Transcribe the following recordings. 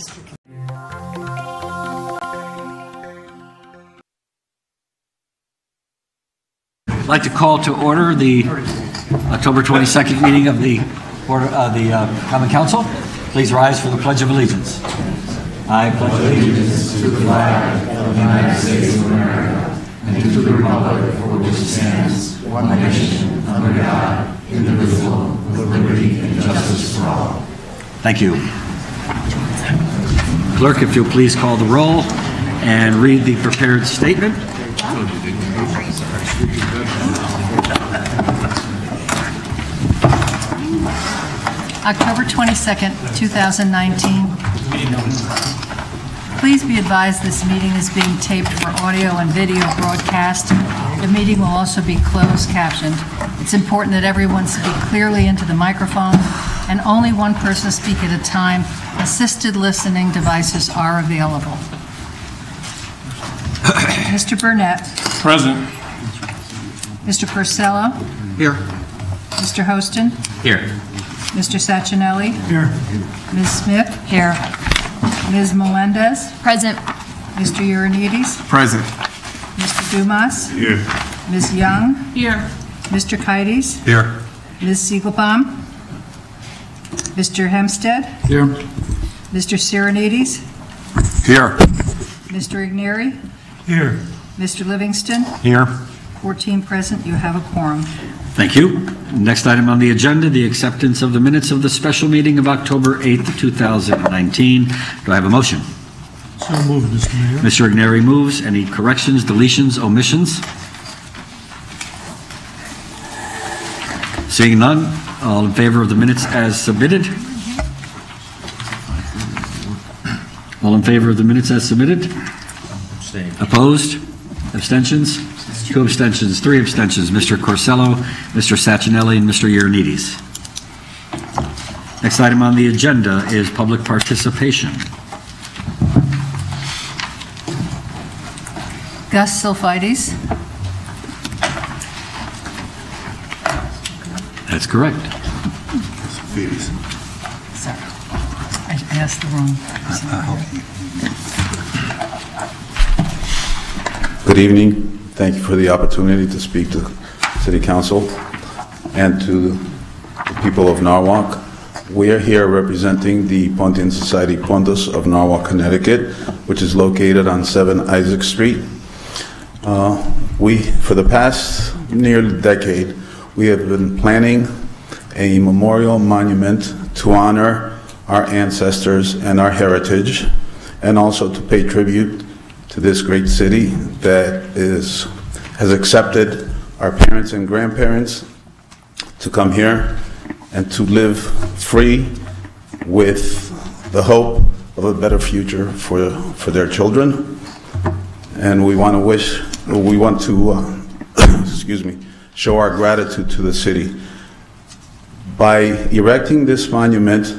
Mr. I'd like to call to order the October 22nd meeting of the Common Council. Please rise for the Pledge of Allegiance. I pledge allegiance to the flag of the United States of America and to the republic for which it stands, one nation, under God, indivisible, with liberty and justice for all. Thank you. Clerk, if you'll please call the roll and read the prepared statement. October 22nd, 2019. Please be advised this meeting is being taped for audio and video broadcast. The meeting will also be closed captioned. It's important that everyone speak clearly into the microphone and only one person speak at a time. Assisted listening devices are available. Mr. Burnett. Present. Mr. Purcello. Here. Mr. Hostin. Here. Mr. Sachinelli. Here. Ms. Smith. Here. Ms. Melendez. Present. Mr. Ioannidis. Present. Mr. Dumas. Here. Ms. Young. Here. Mr. Kites. Here. Ms. Siegelbaum. Mr. Hempstead. Here. Mr. Sirenides. Here. Mr. Igneri. Here. Mr. Livingston. Here. 14 present. You have a quorum. Thank you. Next item on the agenda, the acceptance of the minutes of the special meeting of October 8th, 2019. Do I have a motion? So moved, Mr. Mayor. Mr. Igneri moves. Any corrections, deletions, omissions? Seeing none, all in favor of the minutes as submitted? All in favor of the minutes as submitted? Opposed? Abstentions? 2 abstentions, 3 abstentions. Mr. Corsello, Mr. Sachinelli, and Mr. Ioannidis. Next item on the agenda is public participation. Gus Silfides. That's correct. Sorry. I asked the wrong person. Good evening. Thank you for the opportunity to speak to City Council and to the people of Norwalk. We are here representing the Pontian Society Pondos of Norwalk, Connecticut, which is located on 7 Isaac Street. For the past nearly decade, we have been planning a memorial monument to honor our ancestors and our heritage, and also to pay tribute to this great city that has accepted our parents and grandparents to come here and to live free with the hope of a better future for their children. And we want to excuse me, show our gratitude to the city. By erecting this monument,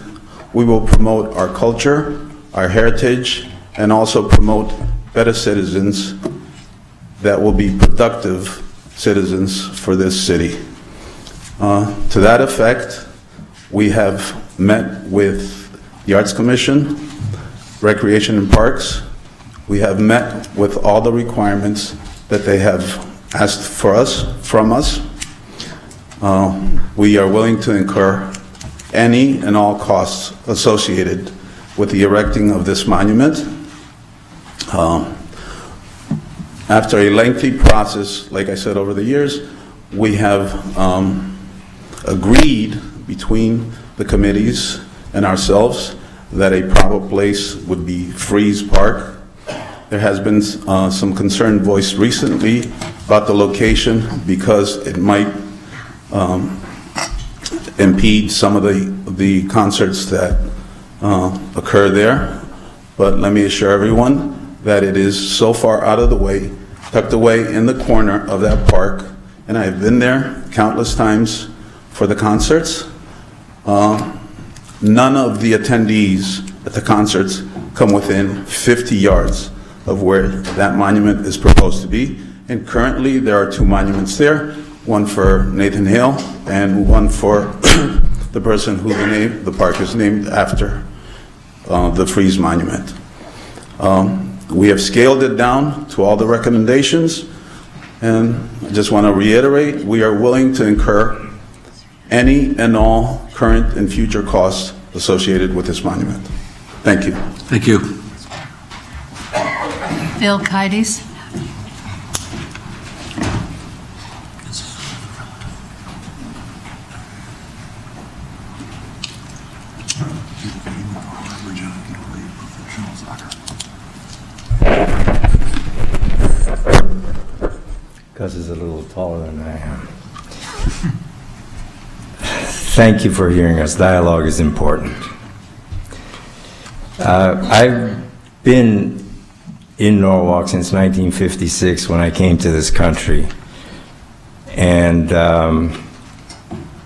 we will promote our culture, our heritage, and also promote better citizens that will be productive citizens for this city. To that effect, we have met with the Arts Commission, Recreation and Parks. We have met with all the requirements that they have asked from us. We are willing to incur any and all costs associated with the erecting of this monument. After a lengthy process, like I said, over the years, we have agreed between the committees and ourselves that a proper place would be Freeze Park. There has been some concern voiced recently about the location because it might impede some of the concerts that occur there. But let me assure everyone that it is so far out of the way, tucked away in the corner of that park, and I have been there countless times for the concerts. None of the attendees at the concerts come within 50 yards of where that monument is proposed to be. And currently there are 2 monuments there, one for Nathan Hale and one for the person who the park is named after. the Frieze Monument. We have scaled it down to all the recommendations, and I just want to reiterate, we are willing to incur any and all current and future costs associated with this monument. Thank you. Thank you. Phil Kites. Gus is a little taller than I am. Thank you for hearing us. Dialogue is important. I've been in Norwalk since 1956 when I came to this country. And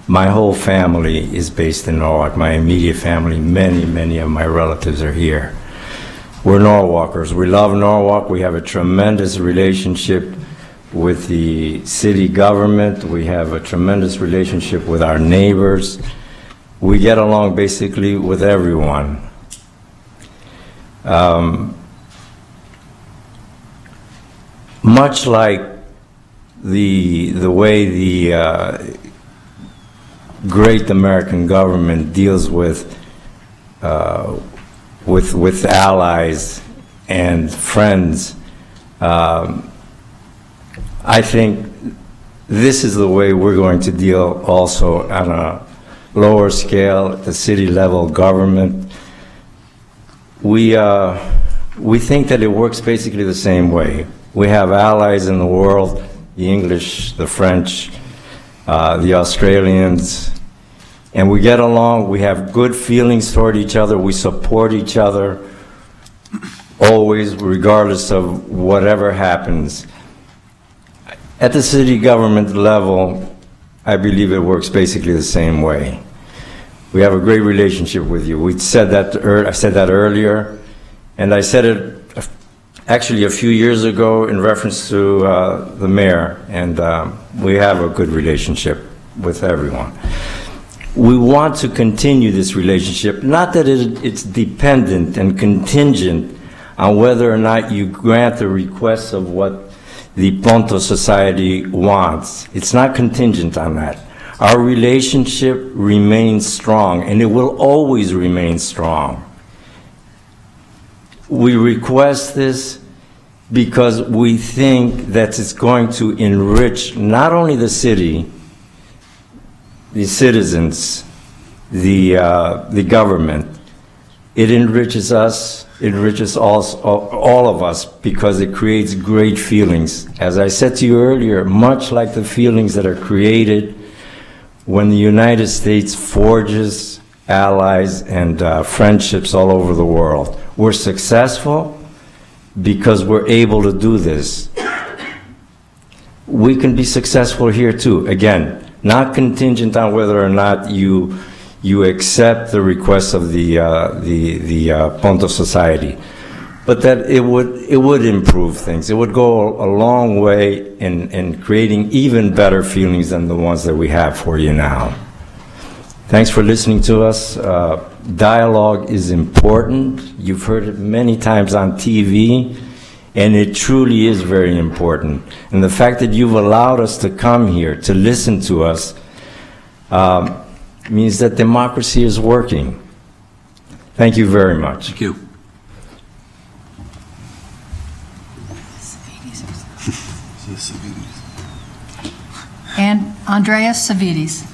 my whole family is based in Norwalk. My immediate family, many of my relatives are here. We're Norwalkers. We love Norwalk. We have a tremendous relationship with the city government. We have a tremendous relationship with our neighbors. We get along basically with everyone. Much like the way the great American government deals with allies and friends, I think this is the way we're going to deal also on a lower scale at the city level government. We think that it works basically the same way. We have allies in the world, the English, the French, the Australians, and we get along. We have good feelings toward each other. We support each other always, regardless of whatever happens. At the city government level, I believe it works basically the same way. We have a great relationship with you. I said that earlier, and I said it actually a few years ago in reference to the mayor, and we have a good relationship with everyone. We want to continue this relationship, not that it's dependent and contingent on whether or not you grant the requests of what the Ponto Society wants. It's not contingent on that. Our relationship remains strong, and it will always remain strong. We request this because we think that it's going to enrich not only the city, the citizens, the government. It enriches us, it enriches all of us, because it creates great feelings. As I said to you earlier, much like the feelings that are created when the United States forges allies and friendships all over the world. We're successful because we're able to do this. We can be successful here too. Again, not contingent on whether or not you accept the requests of the Ponto Society, but that it would improve things. It would go a long way in creating even better feelings than the ones that we have for you now. Thanks for listening to us. Dialogue is important. You've heard it many times on TV, and it truly is very important. And the fact that you've allowed us to come here to listen to us means that democracy is working. Thank you very much. Thank you. And Andreas Savides.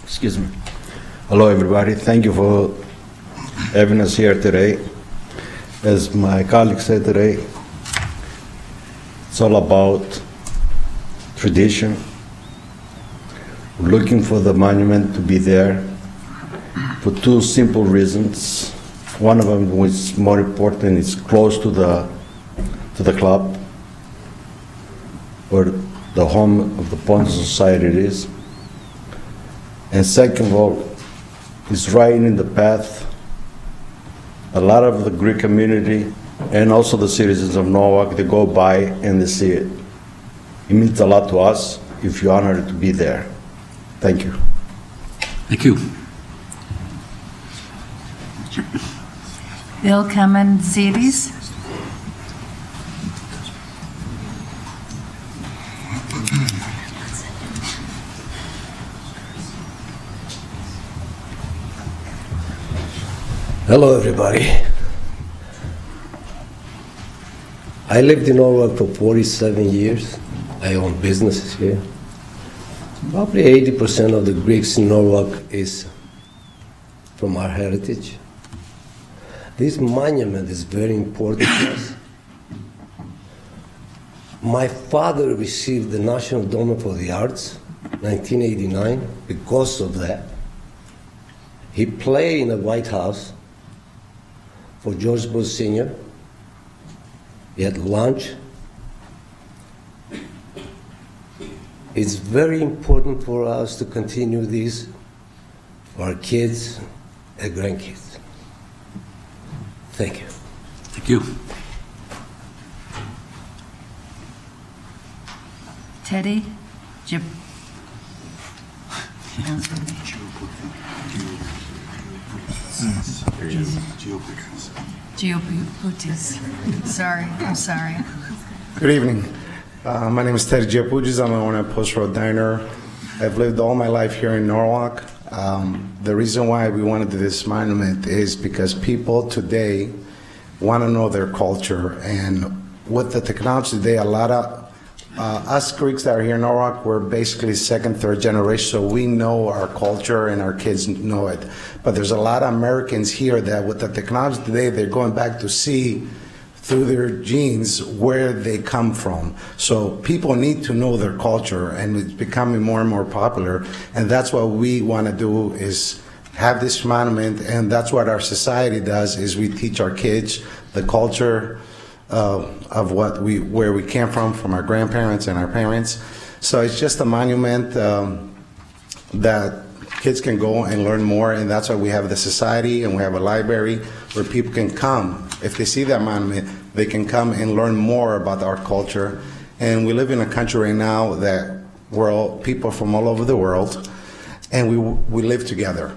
Excuse me. Hello, everybody. Thank you for having us here today. As my colleague said today, it's all about tradition. We're looking for the monument to be there for two simple reasons. One of them, which is more important, is close to the club, where the home of the Ponto Society is. And second of all, it's right in the path A lot of the Greek community and also the citizens of Norwalk, they go by and they see it. It means a lot to us if you're honored to be there. Thank you. Thank you. Bill Kamentzidis. Hello, everybody. I lived in Norwalk for 47 years. I own businesses here. Probably 80% of the Greeks in Norwalk is from our heritage. This monument is very important to us. My father received the National Endowment for the Arts, 1989, because of that. He played in the White House for George Bush Sr. We had lunch. It's very important for us to continue this for our kids and grandkids. Thank you. Thank you. Teddy Jip. Geopoutis. Sorry, I'm sorry. Good evening. My name is Teddy Giapugis. I'm the owner of Post Road Diner. I've lived all my life here in Norwalk. The reason why we want to do this monument is because people today want to know their culture. And with the technology today, a lot of us Greeks that are here in Norwalk, we're basically second, third generation, so we know our culture and our kids know it. But there's a lot of Americans here that with the technology today, they're going back to see through their genes where they come from. So people need to know their culture, and it's becoming more and more popular. And that's what we want to do, is have this monument, and that's what our society does, is we teach our kids the culture of where we came from our grandparents and our parents. So it's just a monument that kids can go and learn more, and that's why we have the society and we have a library where people can come. If they see that monument, they can come and learn more about our culture. And we live in a country right now that we're all people from all over the world, and we live together.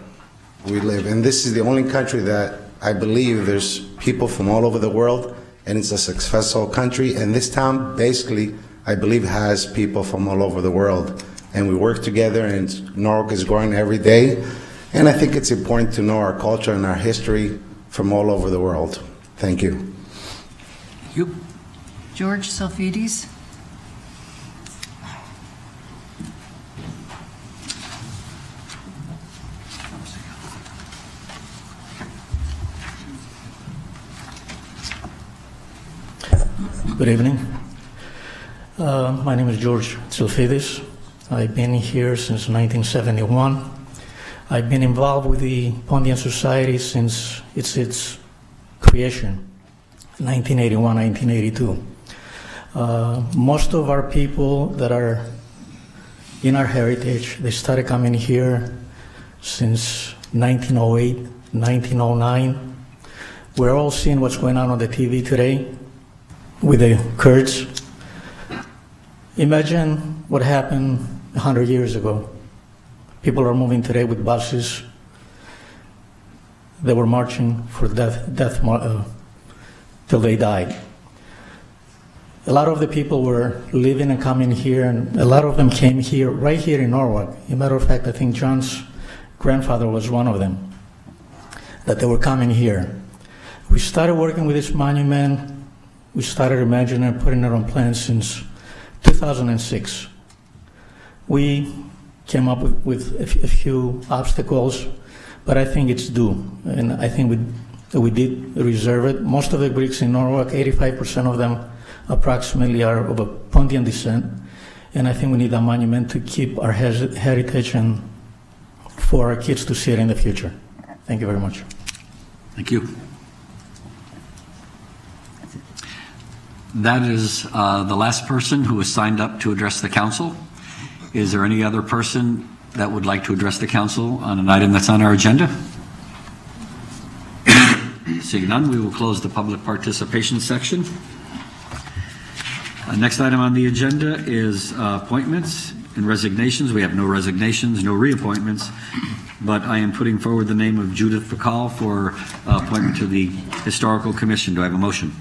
And this is the only country that I believe there's people from all over the world, and it's a successful country. And this town basically, I believe, has people from all over the world. And we work together, and Norwalk is growing every day. And I think it's important to know our culture and our history from all over the world. Thank you. Thank you. George Silfides. Good evening. My name is George Silfides. I've been here since 1971. I've been involved with the Pontian Society since its creation, 1981, 1982. Most of our people that are in our heritage, they started coming here since 1908, 1909. We're all seeing what's going on the TV today with the Kurds. Imagine what happened 100 years ago. People are moving today with buses. They were marching for death till they died. A lot of the people were living and coming here, and a lot of them came here, right here in Norwalk. As a matter of fact, I think John's grandfather was one of them, that they were coming here. We started working with this monument. We started imagining and putting it on plans since 2006. We came up with a few obstacles, but I think it's due, and I think we did reserve it. Most of the Greeks in Norwalk, 85% of them approximately, are of a Pontian descent, and I think we need a monument to keep our heritage and for our kids to see it in the future. Thank you very much. Thank you. That is the last person who was signed up to address the council. Is there any other person that would like to address the council on an item that's on our agenda? Seeing none, we will close the public participation section. Next item on the agenda is appointments and resignations. We have no resignations, no reappointments, but I am putting forward the name of Judith Bacall for appointment to the Historical Commission. Do I have a motion?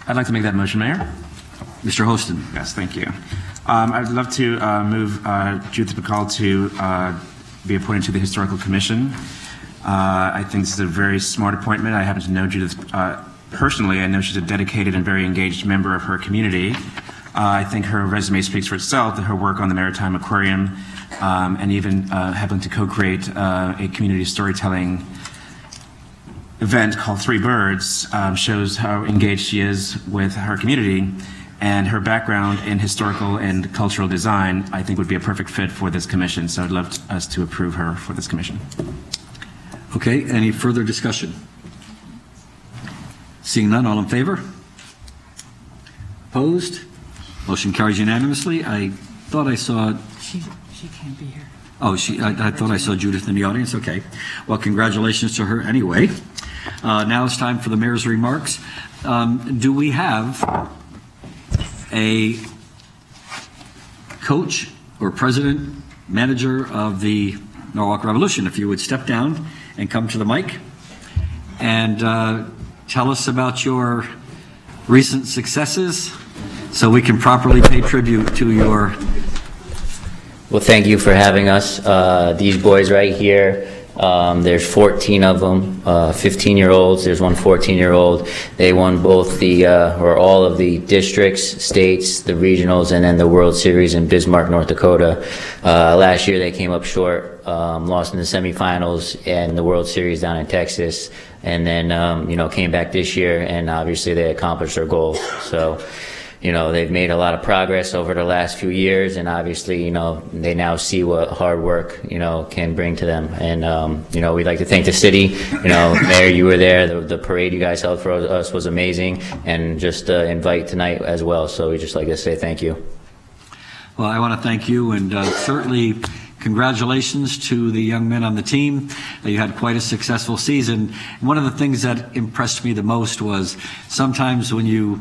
I'd like to make that motion, Mayor. Mr. Hostin. Yes, thank you. I'd love to move Judith Bacall to be appointed to the Historical Commission. I think this is a very smart appointment. I happen to know Judith personally. I know she's a dedicated and very engaged member of her community. I think her resume speaks for itself, that her work on the Maritime Aquarium and even having to co-create a community storytelling event called Three Birds shows how engaged she is with her community, and her background in historical and cultural design I think would be a perfect fit for this commission, so I'd love us to approve her for this commission. Okay, any further discussion? Seeing none, all in favor? Opposed? Motion carries unanimously. I thought I saw... She can't be here. Oh, I thought I saw Judith in the audience. Okay. Well, congratulations to her anyway. Now it's time for the mayor's remarks. Do we have a coach or president, manager of the Norwalk Revolution? If you would step down and come to the mic and tell us about your recent successes so we can properly pay tribute to your... Well, thank you for having us. These boys right here, there's 14 of them, 15-year-olds. There's one 14-year-old. They won both the, or all of the districts, states, the regionals, and then the World Series in Bismarck, North Dakota. Last year they came up short, lost in the semifinals and the World Series down in Texas. And then, you know, came back this year, and obviously they accomplished their goal. So, you know, they've made a lot of progress over the last few years, and obviously, you know, they now see what hard work, you know, can bring to them. And, you know, we'd like to thank the city. You know, Mayor, you were there. The parade you guys held for us was amazing, and just invite tonight as well. So we'd just like to say thank you. Well, I want to thank you, and certainly congratulations to the young men on the team. You had quite a successful season. And one of the things that impressed me the most was sometimes when you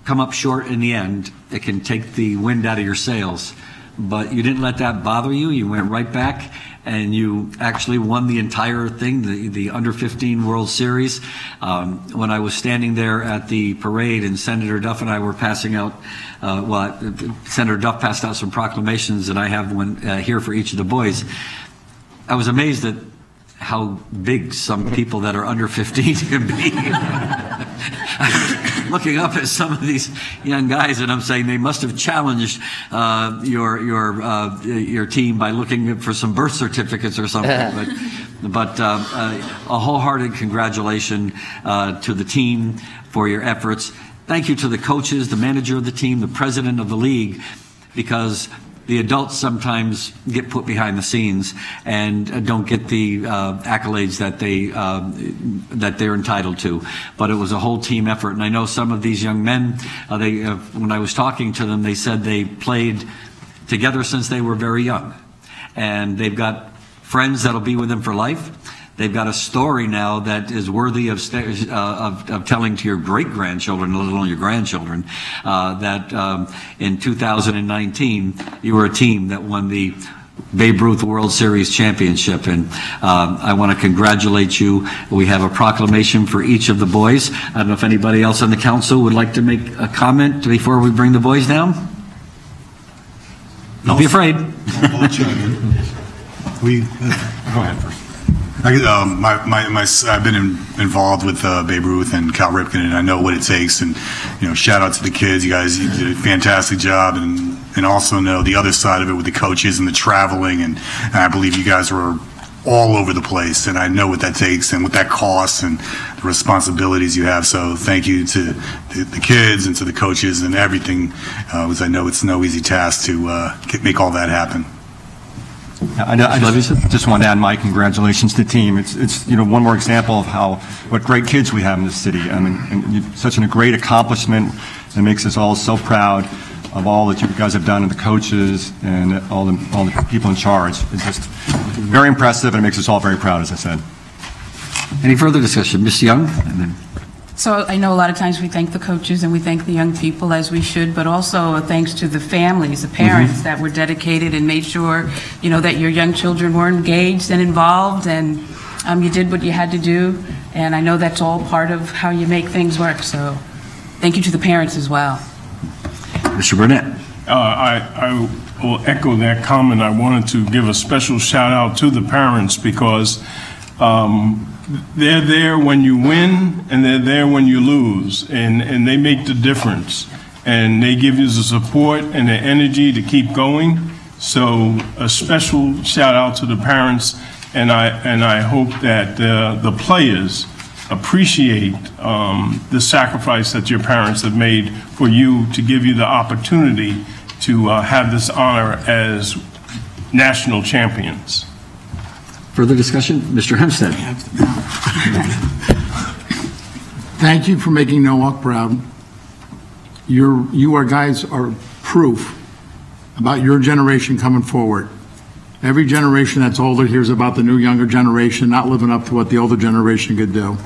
come up short in the end, it can take the wind out of your sails. But you didn't let that bother you. You went right back and you actually won the entire thing, the Under-15 World Series. When I was standing there at the parade and Senator Duff and I were passing out, Senator Duff passed out some proclamations that I have one here for each of the boys. I was amazed at how big some people that are under 15 can be. Looking up at some of these young guys, and I'm saying they must have challenged your team by looking for some birth certificates or something. But a wholehearted congratulations to the team for your efforts. Thank you to the coaches, the manager of the team, the president of the league, because the adults sometimes get put behind the scenes and don't get the accolades that they're entitled to. But it was a whole team effort, and I know some of these young men. When I was talking to them, they said they played together since they were very young, and they've got friends that'll be with them for life. They've got a story now that is worthy of telling to your great-grandchildren, let alone your grandchildren, that in 2019, you were a team that won the Babe Ruth World Series championship. And I want to congratulate you. We have a proclamation for each of the boys. I don't know if anybody else on the council would like to make a comment before we bring the boys down. Don't be afraid. Go ahead first. I've been involved with Babe Ruth and Cal Ripken, and I know what it takes. And you know, shout out to the kids. You guys did a fantastic job, and also know the other side of it with the coaches and the traveling. And I believe you guys were all over the place, and I know what that takes and what that costs and the responsibilities you have. So thank you to the kids and to the coaches and everything, because I know it's no easy task to make all that happen. I just want to add my congratulations to the team. It's you know, one more example of what great kids we have in this city. I mean, and such a great accomplishment that makes us all so proud of all that you guys have done, and the coaches and all the people in charge. It's just very impressive, and it makes us all very proud, as I said. Any further discussion? Ms. Young? And then So I know a lot of times we thank the coaches and we thank the young people, as we should, but also thanks to the families, the parents that were dedicated and made sure, you know, that your young children were engaged and involved, and you did what you had to do. And I know that's all part of how you make things work. So thank you to the parents as well. Mr. Burnett. I will echo that comment. I wanted to give a special shout out to the parents because they're there when you win and they're there when you lose, and they make the difference, and they give you the support and the energy to keep going. So a special shout out to the parents, and I hope that the players appreciate the sacrifice that your parents have made for you to give you the opportunity to have this honor as national champions. Further discussion? Mr. Hempstead. Thank you for making Norwalk proud. You guys are proof about your generation coming forward. Every generation that's older hears about the new younger generation not living up to what the older generation could do.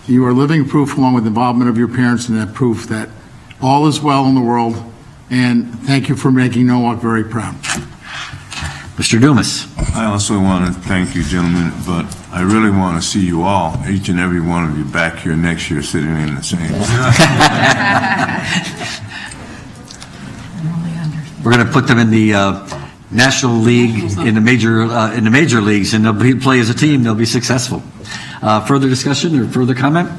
You are living proof, along with the involvement of your parents, and that proof that all is well in the world. And thank you for making Norwalk very proud. Mr. Dumas. I also want to thank you, gentlemen, but I really want to see you all, each and every one of you, back here next year sitting in the same seat. We're going to put them in the National League, in the major leagues, and they'll play as a team. They'll be successful. Further discussion or further comment?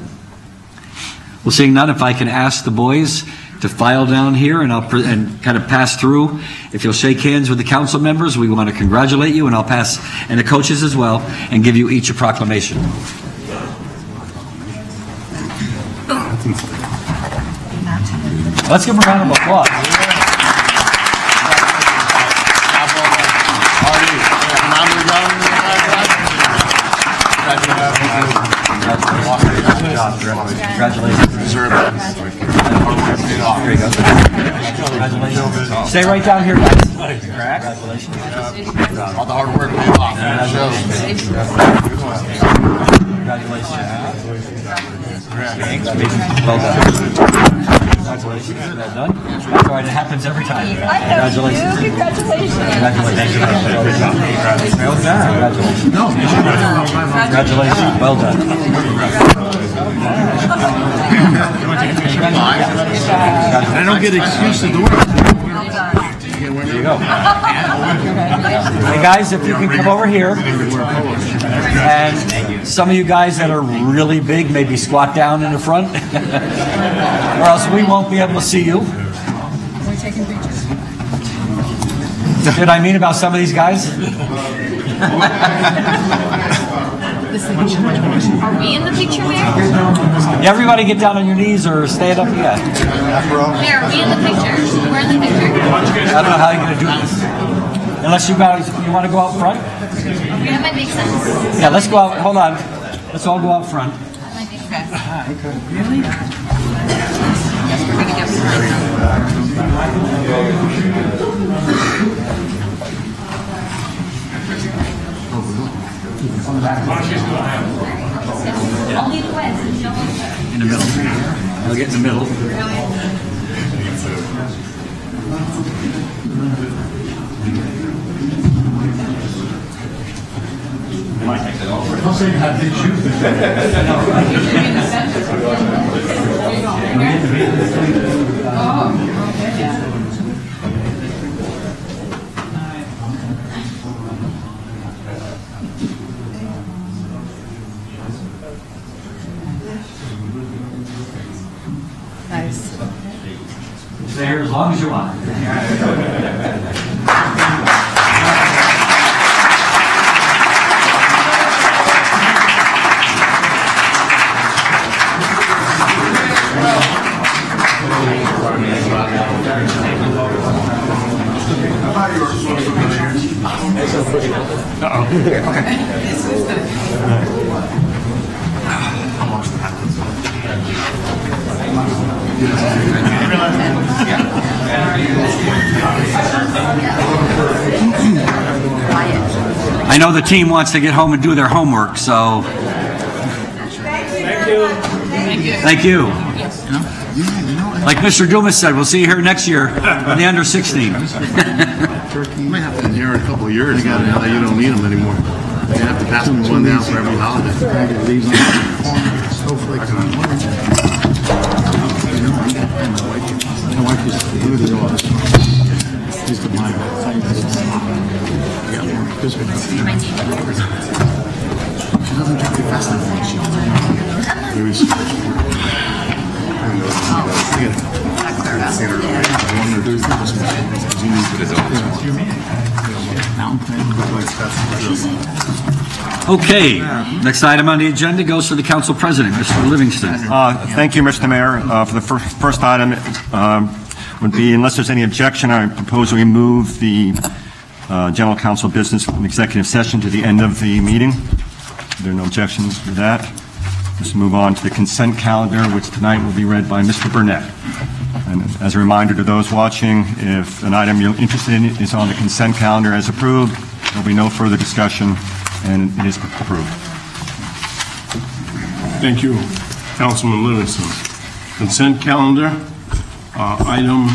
Well, seeing none, if I can ask the boys to file down here, and and kind of pass through. If you'll shake hands with the council members, we want to congratulate you, and I'll pass, and the coaches as well, and give you each a proclamation. Let's give them a round of applause. Congratulations. There you go. Congratulations. Stay right down here, guys. Congratulations. All the hard work paid off. Congratulations. Well done. Congratulations. Well done. That's all right. It happens every time. Congratulations. Congratulations. Congratulations. Well done. Congratulations. No. Congratulations. Well done. I don't get excuses to work. There you go. Hey guys, if you can come over here, and some of you guys that are really big, maybe squat down in the front, or else we won't be able to see you. We're taking pictures. Did I mean about some of these guys? Are we in the picture, Mayor? Everybody get down on your knees or stand up. Yeah. Mayor, are we in the picture? We're in the picture. I don't know how you're going to do this. Unless you guys, you want to go out front? That might make sense. Yeah, let's go out. Hold on. Let's all go out front. That might make sense. Really? Yes, we're going to get behind In the middle. I'll get in the middle. I'll say how did you? Nice. Stay here as long as you want. I know the team wants to get home and do their homework, so Thank you. Like Mr. Dumas said, we'll see you here next year on the under 16. You might have to inherit a couple of years now that you don't need them anymore. You have to pass them one down for every holiday. My wife used to do this all the time. Used to buy that. Yeah, this one. She doesn't get too fast enough. Very Okay, next item on the agenda goes to the council president, Mr. Livingston. Thank you, Mr. Mayor. For the first item would be, unless there's any objection, I propose we move the general council business from executive session to the end of the meeting. There are no objections to that. Let's move on to the consent calendar, which tonight will be read by Mr. Burnett. And as a reminder to those watching, if an item you're interested in is on the consent calendar as approved, there'll be no further discussion, and it is approved. Thank you, Councilman Livingston. Consent calendar, item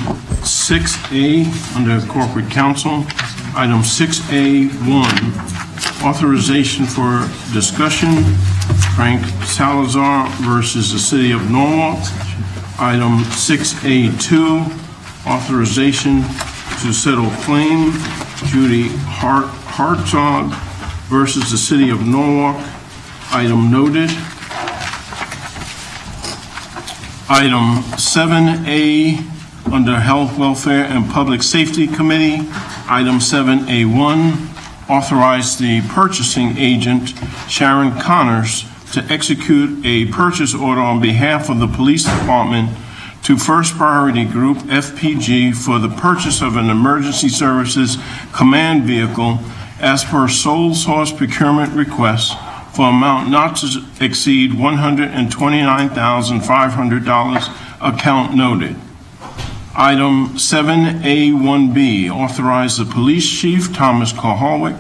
6A under corporate counsel, item 6A1, authorization for discussion, Frank Salazar versus the City of Norwalk. Item 6A2, authorization to settle claim, Judy Hartzog versus the City of Norwalk. Item noted. Item 7A under Health, Welfare, and Public Safety Committee. Item 7A1, authorize the purchasing agent, Sharon Connors, to execute a purchase order on behalf of the Police Department to First Priority Group, FPG, for the purchase of an emergency services command vehicle as per sole source procurement request for amount not to exceed $129,500, account noted. Item 7A1B, authorize the police chief, Thomas Kohalwick,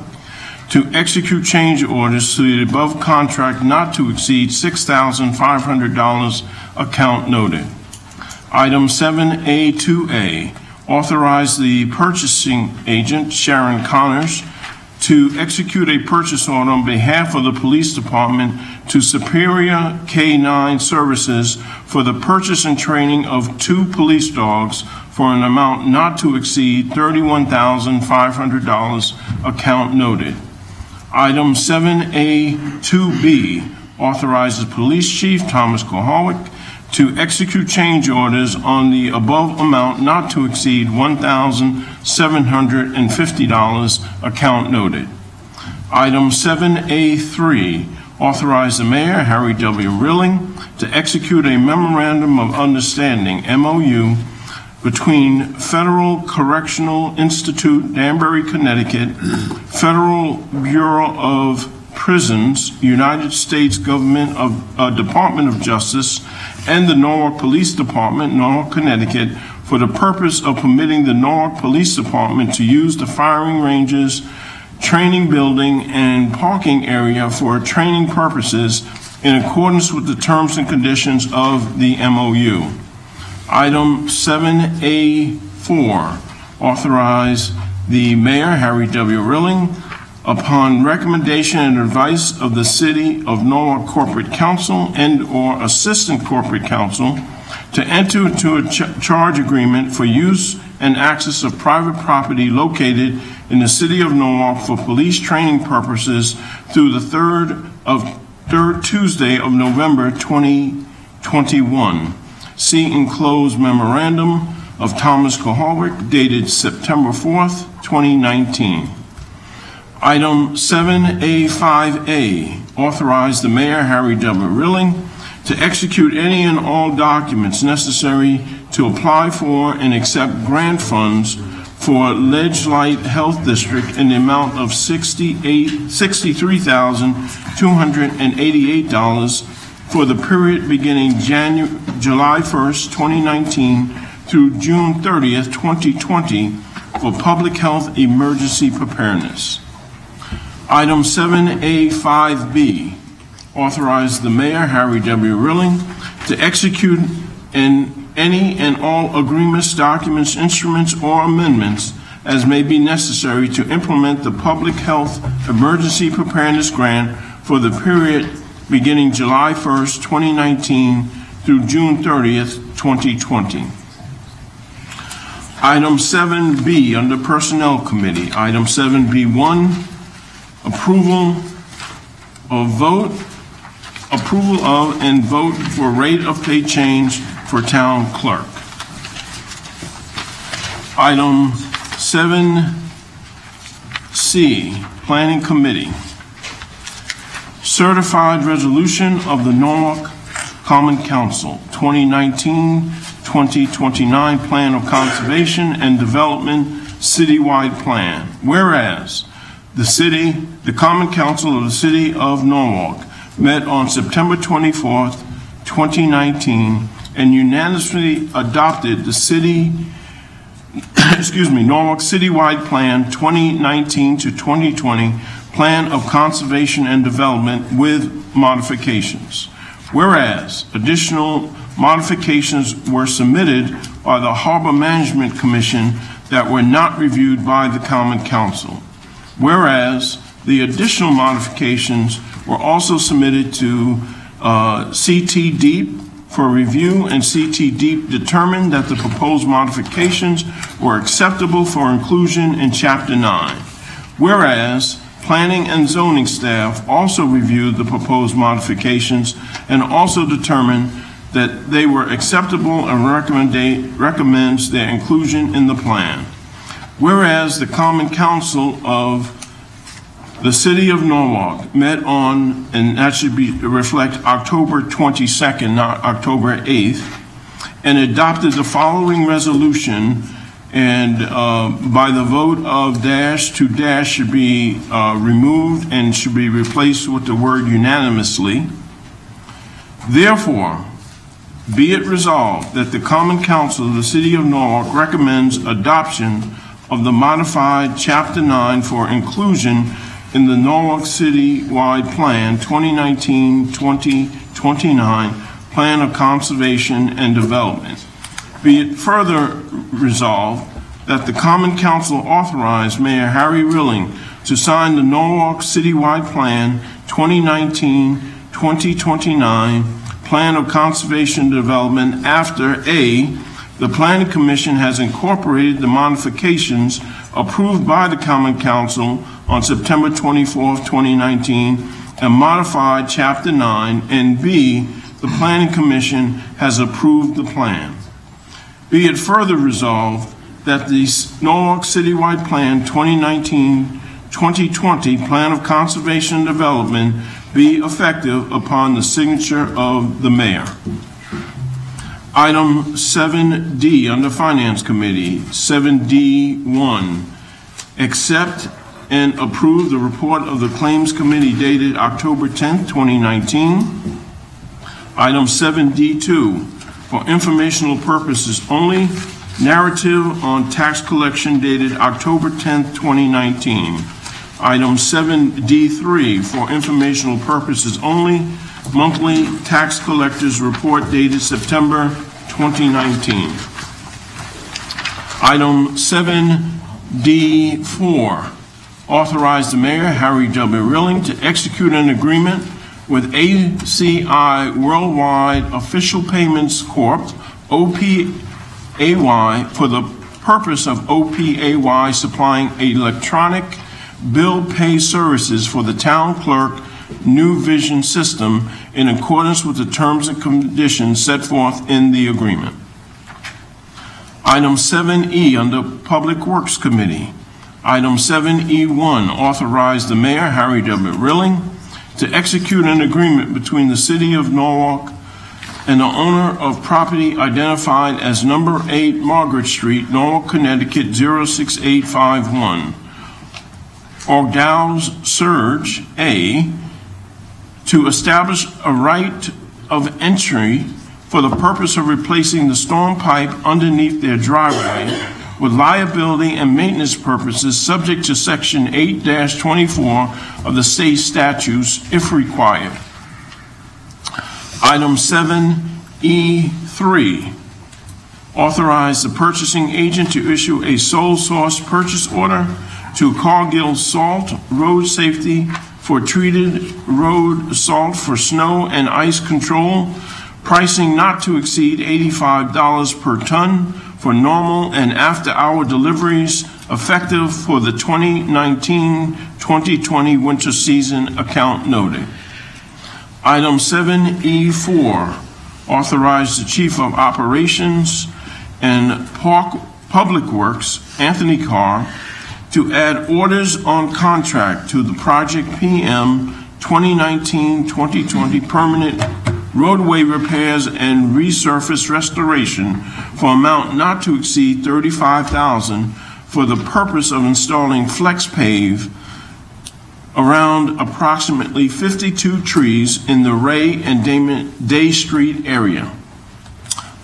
to execute change orders to the above contract not to exceed $6,500, account noted. Item 7A2A, authorize the purchasing agent, Sharon Connors, to execute a purchase order on behalf of the police department to Superior K9 Services for the purchase and training of 2 police dogs for an amount not to exceed $31,500, account noted. Item 7A2B, authorizes police chief Thomas Kohalwick to execute change orders on the above amount not to exceed $1,750, account noted. Item 7A3, authorize the mayor, Harry W. Rilling, to execute a memorandum of understanding, MOU, between Federal Correctional Institute, Danbury, Connecticut, Federal Bureau of Prisons, United States Government of Department of Justice, and the Norwalk Police Department, Norwalk, Connecticut, for the purpose of permitting the Norwalk Police Department to use the firing ranges, training building, and parking area for training purposes in accordance with the terms and conditions of the MOU. Item 7A4, authorize the mayor, Harry W. Rilling, upon recommendation and advice of the City of Norwalk Corporate Counsel and/or Assistant Corporate Counsel, to enter into a charge agreement for use and access of private property located in the City of Norwalk for police training purposes through the third Tuesday of November 2021. See enclosed memorandum of Thomas Kohalwick dated September 4th, 2019. Item 7A5A, authorize the mayor, Harry W. Rilling, to execute any and all documents necessary to apply for and accept grant funds for Ledge Light Health District in the amount of $63,288 for the period beginning July 1st, 2019 through June 30th, 2020 for public health emergency preparedness. Item 7A5B, authorize the mayor, Harry W. Rilling, to execute in any and all agreements, documents, instruments, or amendments as may be necessary to implement the Public Health Emergency Preparedness Grant for the period beginning July 1st, 2019 through June 30th, 2020. Item 7B under Personnel Committee. Item 7B1, approval of and vote for rate of pay change for town clerk. Item 7C, Planning Committee. Certified resolution of the Norwalk Common Council 2019-2029 Plan of Conservation and Development Citywide Plan. Whereas the Common Council of the City of Norwalk met on September 24th, 2019 and unanimously adopted the Norwalk Citywide Plan 2019 to 2020 Plan of Conservation and Development with modifications. Whereas additional modifications were submitted by the Harbor Management Commission that were not reviewed by the Common Council. Whereas the additional modifications were also submitted to CT Deep for review, and CT Deep determined that the proposed modifications were acceptable for inclusion in Chapter 9. Whereas Planning and Zoning staff also reviewed the proposed modifications and also determined that they were acceptable and recommends their inclusion in the plan. Whereas the Common Council of the City of Norwalk met on, and that should reflect October 22nd, not October 8th, and adopted the following resolution, and by the vote of dash to dash should be removed and should be replaced with the word unanimously. Therefore, be it resolved that the Common Council of the City of Norwalk recommends adoption of the modified Chapter 9 for inclusion in the Norwalk Citywide Plan 2019-2029 Plan of Conservation and Development. Be it further resolved that the Common Council authorize Mayor Harry Rilling to sign the Norwalk Citywide Plan 2019-2029 Plan of Conservation and Development after A, the Planning Commission has incorporated the modifications approved by the Common Council on September 24th, 2019 and modified Chapter 9, and B, the Planning Commission has approved the plan. Be it further resolved that the Norwalk Citywide Plan 2019-2020 Plan of Conservation and Development be effective upon the signature of the mayor. Item 7D under Finance Committee, 7D1, accept and approve the report of the Claims Committee dated October 10th, 2019. Item 7D2, for informational purposes only, narrative on tax collection dated October 10th, 2019. Item 7D3, for informational purposes only, monthly tax collectors report dated September 2019. Item 7D4, authorize the mayor, Harry W. Rilling, to execute an agreement with ACI Worldwide Official Payments Corp., OPAY, for the purpose of OPAY supplying electronic bill pay services for the town clerk New Vision system in accordance with the terms and conditions set forth in the agreement. Item 7E under Public Works Committee. Item 7E1, authorize the mayor, Harry W. Rilling, to execute an agreement between the City of Norwalk and the owner of property identified as number 8 Margaret Street, Norwalk, Connecticut 06851, Ogdow's Surge A, to establish a right of entry for the purpose of replacing the storm pipe underneath their driveway with liability and maintenance purposes subject to Section 8-24 of the state statutes if required. Item 7 E3, authorize the purchasing agent to issue a sole source purchase order to Cargill Salt Road Safety for treated road salt for snow and ice control, pricing not to exceed $85 per ton for normal and after-hour deliveries, effective for the 2019-2020 winter season, account noted. Item 7E4, authorize the Chief of Operations and Public Works, Anthony Carr, to add orders on contract to the Project PM 2019-2020 permanent roadway repairs and resurface restoration for amount not to exceed $35,000 for the purpose of installing FlexPave around approximately 52 trees in the Ray and Day Street area.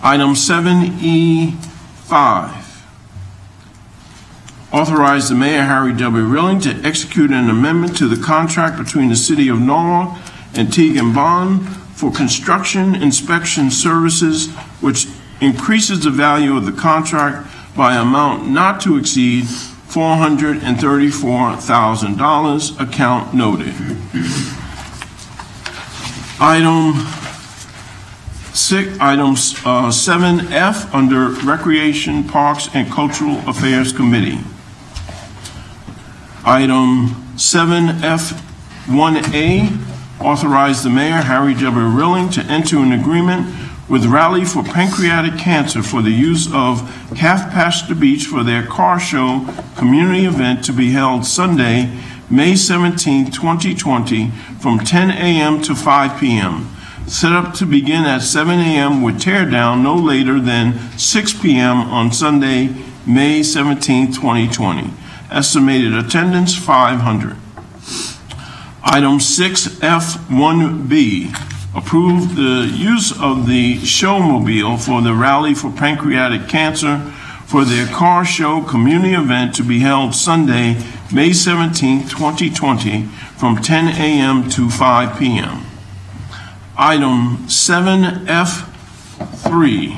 Item 7E5, authorize the Mayor, Harry W. Rilling, to execute an amendment to the contract between the City of Norwalk and Teagan Bond for construction inspection services, which increases the value of the contract by amount not to exceed $434,000, account noted. Item 7F under Recreation, Parks, and Cultural Affairs Committee. Item 7F1A, authorize the Mayor, Harry W. Rilling, to enter an agreement with Rally for Pancreatic Cancer for the use of Calf Pasture Beach for their car show community event to be held Sunday, May 17, 2020, from 10 a.m. to 5 p.m. Set up to begin at 7 a.m. with tear down no later than 6 p.m. on Sunday, May 17, 2020. Estimated attendance 500. Item 6F1B, approve the use of the showmobile for the Rally for Pancreatic Cancer for their car show community event to be held Sunday, May 17, 2020, from 10 a.m. to 5 p.m. Item 7F3,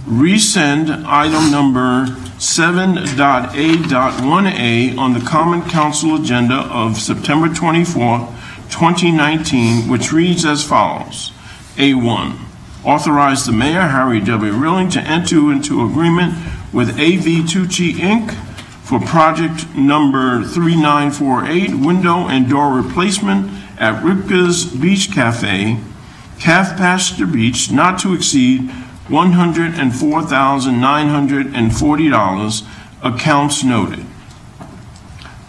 resend item number 7.A.1A on the Common Council agenda of September 24, 2019, which reads as follows. A1, authorize the Mayor, Harry W. Rilling, to enter into agreement with AV Tucci, Inc. for project number 3948, window and door replacement at Ripka's Beach Cafe, Calf Pasture Beach, not to exceed $104,940, accounts noted.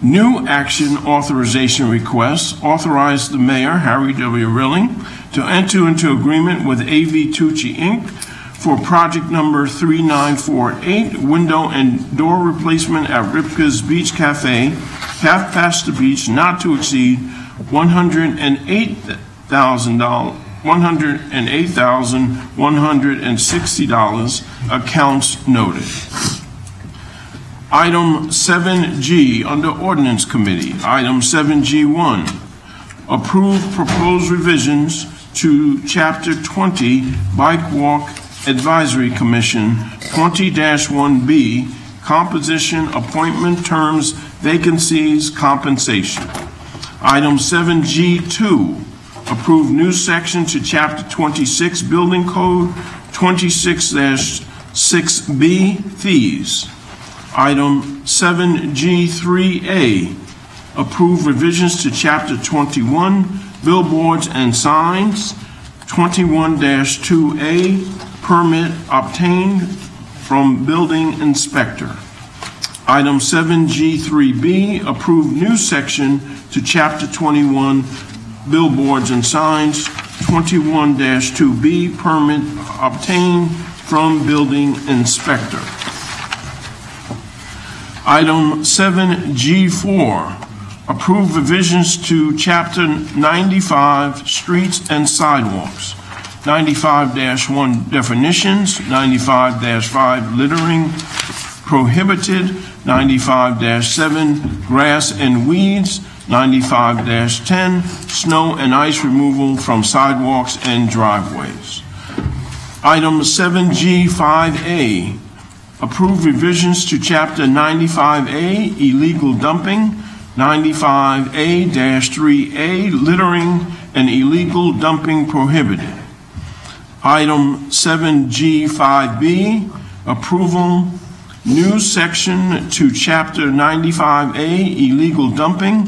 New action authorization requests, authorize the Mayor, Harry W. Rilling, to enter into agreement with AV Tucci, Inc. for project number 3948, window and door replacement at Ripka's Beach Cafe, Calf Pasture Beach, not to exceed $108,160, accounts noted. Item 7G under Ordinance Committee. Item 7G1, approve proposed revisions to Chapter 20 Bike Walk Advisory Commission 20-1B, composition, appointment terms, vacancies, compensation. Item 7G2, approve new section to Chapter 26 Building Code 26-6B, fees. Item 7G3A, approve revisions to Chapter 21 Billboards and Signs 21-2A, permit obtained from building inspector. Item 7G3B, approve new section to Chapter 21 Billboards and Signs 21-2B, permit obtained from building inspector. Item 7G4, approve revisions to Chapter 95 Streets and Sidewalks, 95-1 definitions, 95-5 littering prohibited, 95-7 grass and weeds, 95-10 snow and ice removal from sidewalks and driveways. Item 7G5A, approve revisions to Chapter 95A, illegal dumping, 95A-3A, littering and illegal dumping prohibited. Item 7G5B, approval new section to Chapter 95A, illegal dumping,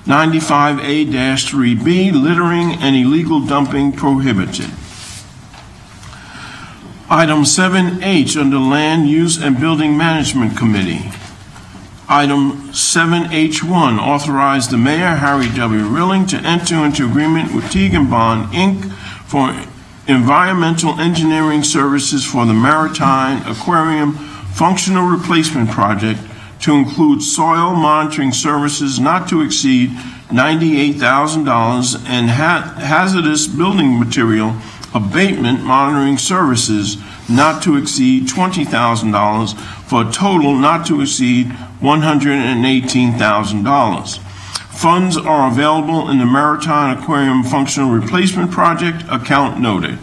95A-3B, littering and illegal dumping prohibited. Item 7H under Land Use and Building Management Committee. Item 7H1, authorize the Mayor, Harry W. Rilling, to enter into agreement with Teague & Bond, Inc. for environmental engineering services for the Maritime Aquarium Functional Replacement Project to include soil monitoring services not to exceed $98,000 and hazardous building material abatement monitoring services not to exceed $20,000 for a total not to exceed $118,000. Funds are available in the Maritime Aquarium Functional Replacement Project account noted.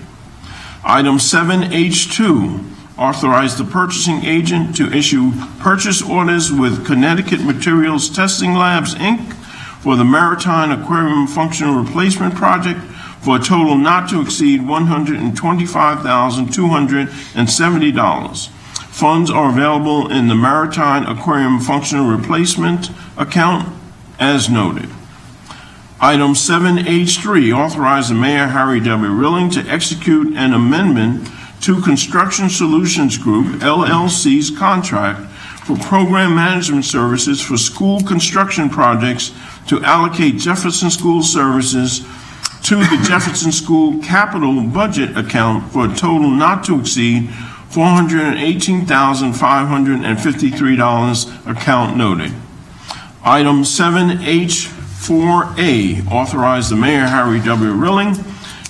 Item 7H2, authorize the purchasing agent to issue purchase orders with Connecticut Materials Testing Labs, Inc. for the Maritime Aquarium Functional Replacement Project for a total not to exceed $125,270. Funds are available in the Maritime Aquarium Functional Replacement account as noted. Item 7H3, authorize the Mayor, Harry W. Rilling, to execute an amendment to Construction Solutions Group, LLC's contract for program management services for school construction projects to allocate Jefferson School Services to the Jefferson School Capital Budget account for a total not to exceed $418,553 account noted. Item 7H4A, authorize the Mayor, Harry W. Rilling,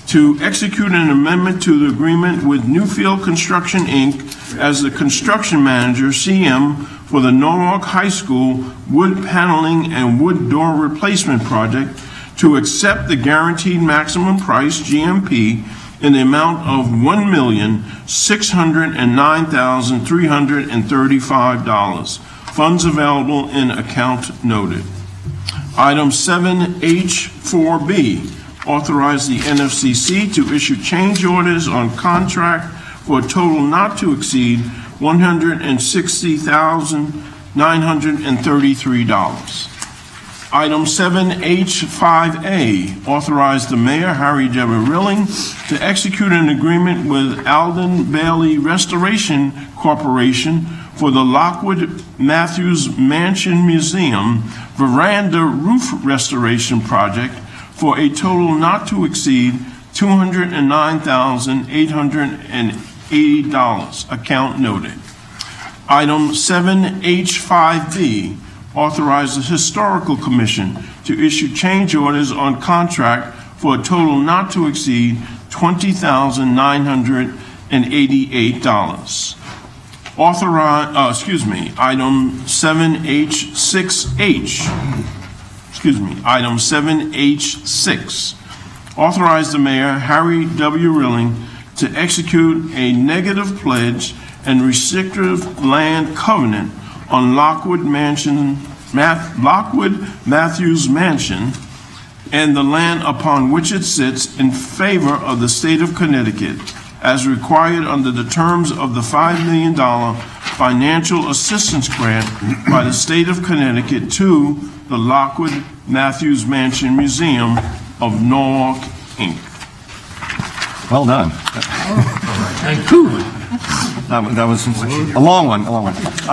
to execute an amendment to the agreement with Newfield Construction, Inc. as the construction manager, CM, for the Norwalk High School wood paneling and wood door replacement project to accept the guaranteed maximum price, GMP, in the amount of $1,609,335. Funds available in account noted. Item 7H4B, authorize the NFCC to issue change orders on contract for a total not to exceed $160,933. Item 7H5A, authorize the Mayor, Harry W. Rilling, to execute an agreement with Alden Bailey Restoration Corporation for the Lockwood Matthews Mansion Museum veranda roof restoration project for a total not to exceed $209,880, account noted. Item 7H5B, authorize the Historical Commission to issue change orders on contract for a total not to exceed $20,988. Item 7H6H, item 7H6, authorize the Mayor, Harry W. Rilling, to execute a negative pledge and restrictive land covenant on Lockwood Matthews Mansion and the land upon which it sits in favor of the state of Connecticut as required under the terms of the $5 million financial assistance grant by the state of Connecticut to the Lockwood Matthews Mansion Museum of Norwalk, Inc. Well done. Thank you. That was a long one,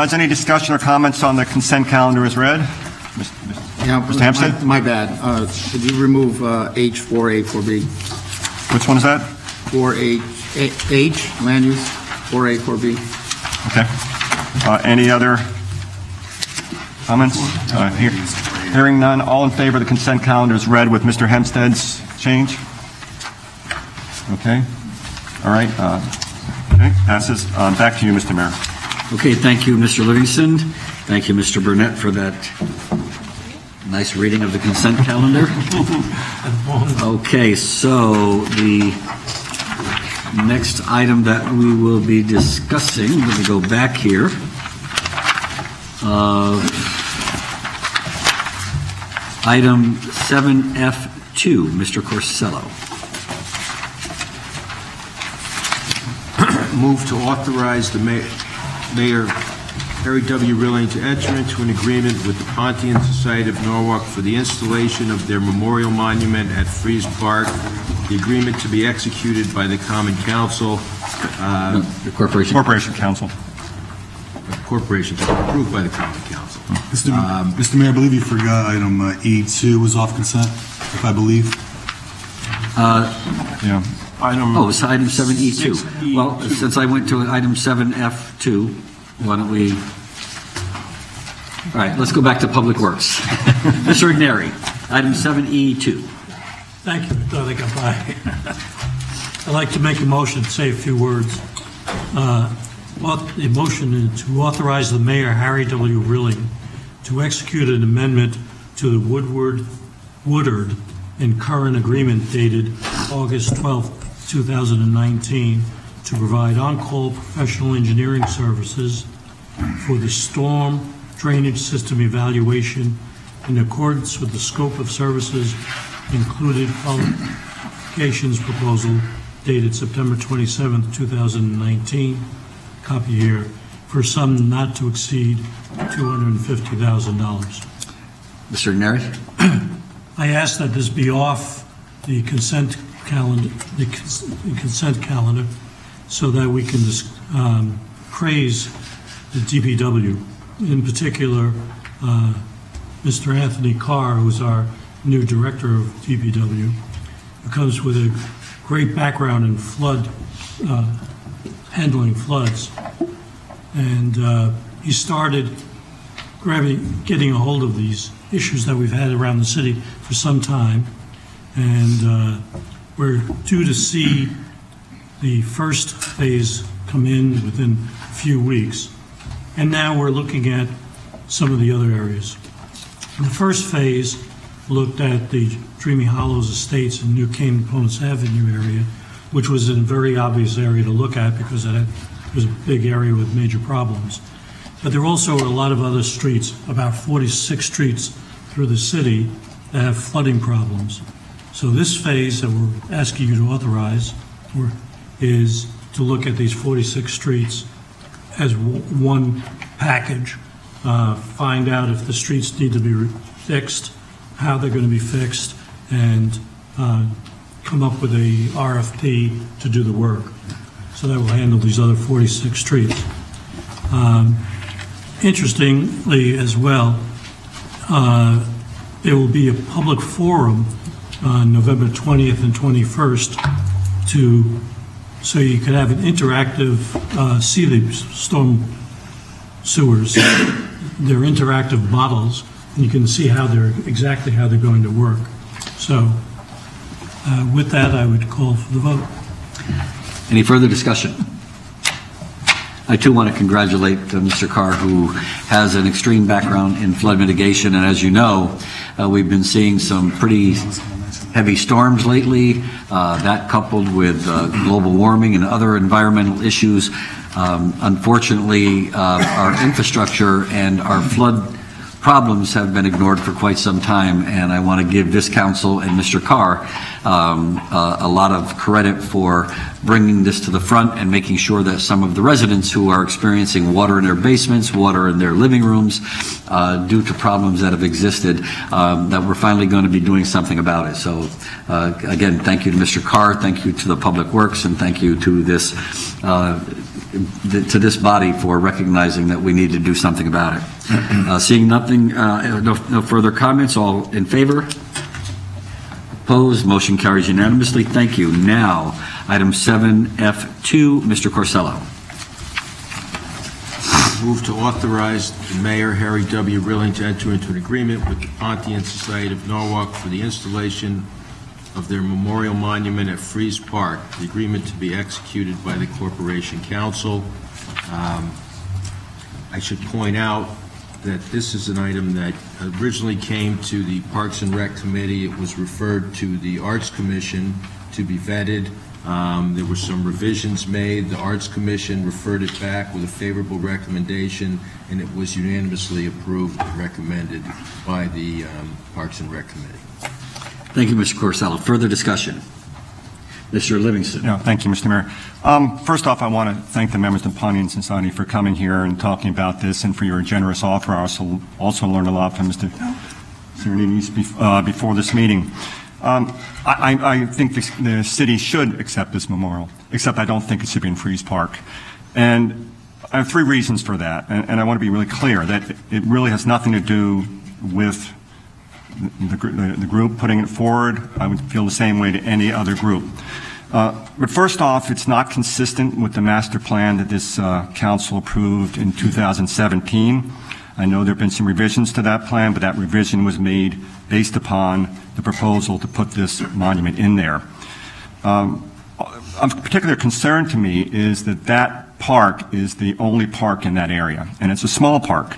Is any discussion or comments on the consent calendar as read? Mr. Hampstead? My bad. Could you remove H4A, 4B? Which one is that? 4H, land use, 4A, 4B. Okay. Any other comments? Hearing none, all in favor of the consent calendar is read with Mr. Hempstead's change? Okay. All right. Okay, passes. Back to you, Mr. Mayor. Okay, thank you, Mr. Livingston. Thank you, Mr. Burnett, for that nice reading of the consent calendar. Okay, so the Next item that we will be discussing, let me go back here. Item 7F2, Mr. Corsello. Move to authorize the Mayor Harry W. Rilling to enter into an agreement with the Pontian Society of Norwalk for the installation of their memorial monument at Fries Park. The agreement to be executed by the Common Council. The Corporation Council. Corporation, approved by the Common Council. Mr. Mayor, I believe you forgot item E2 was off consent, if I believe. Yeah. It's item 7E2. Well, since I went to item 7F2, why don't we... All right, let's go back to Public Works. Mr. Igneri, item 7E2. Thank you. I thought I got by. I'd like to make a motion to say a few words. The motion is to authorize the Mayor, Harry W. Rilling, to execute an amendment to the Woodard and Curran Agreement dated August 12, 2019, to provide on-call professional engineering services for the storm drainage system evaluation in accordance with the scope of services included qualifications proposal dated September 27, 2019, copy here, for sum not to exceed $250,000. Mr. Igneri? I ask that this be off the consent calendar, so that we can praise the DPW. In particular, Mr. Anthony Carr, who's our new director of DPW, who comes with a great background in handling floods. And he started getting a hold of these issues that we've had around the city for some time. And we're due to see the first phase come in within a few weeks. And now we're looking at some of the other areas. The first phase looked at the Dreamy Hollows Estates and New Cane-Ponus Avenue area, which was a very obvious area to look at because it was a big area with major problems. But there also are a lot of other streets, about 46 streets through the city that have flooding problems. So this phase that we're asking you to authorize is to look at these 46 streets as one package, find out if the streets need to be fixed, how they're going to be fixed, and come up with a RFP to do the work. So that will handle these other 46 streets. Interestingly as well, there will be a public forum on November 20th and 21st so you can have an interactive, see the storm sewers. They're interactive models, and you can see exactly how they're going to work. So with that, I would call for the vote. Any further discussion? I too want to congratulate Mr. Carr, who has an extreme background in flood mitigation, and as you know, we've been seeing some pretty heavy storms lately. That coupled with global warming and other environmental issues, unfortunately, our infrastructure and our flood problems have been ignored for quite some time, and I want to give this council and Mr. Carr a lot of credit for bringing this to the front and making sure that some of the residents who are experiencing water in their basements, water in their living rooms, due to problems that have existed, that we're finally going to be doing something about it. So again, thank you to Mr. Carr, thank you to the Public Works, and thank you to this body for recognizing that we need to do something about it. Seeing nothing, no further comments, all in favor? Opposed? Motion carries unanimously. Thank you. Now, item 7F2, Mr. Corsello. Move to authorize the Mayor, Harry W. Rilling, to enter into an agreement with the Pontian Society of Norwalk for the installation of their memorial monument at Fries Park. The agreement to be executed by the Corporation Council. I should point out that this is an item that originally came to the Parks and Rec Committee. It was referred to the Arts Commission to be vetted. There were some revisions made. The Arts Commission referred it back with a favorable recommendation, and it was unanimously approved and recommended by the Parks and Rec Committee. Thank you, Mr. Corsello. Further discussion? Mr. Livingston. Yeah, thank you, Mr. Mayor. First off, I want to thank the members of the Planning Society for coming here and talking about this and for your generous offer. I also learned a lot from Mr. Serenides before this meeting. I think the city should accept this memorial, except I don't think it should be in Freeze Park. And I have 3 reasons for that, and I want to be really clear that it really has nothing to do with the group putting it forward. I would feel the same way to any other group. But first off, it's not consistent with the master plan that this council approved in 2017. I know there have been some revisions to that plan, but that revision was made based upon the proposal to put this monument in there. Of particular concern to me is that park is the only park in that area, and it's a small park.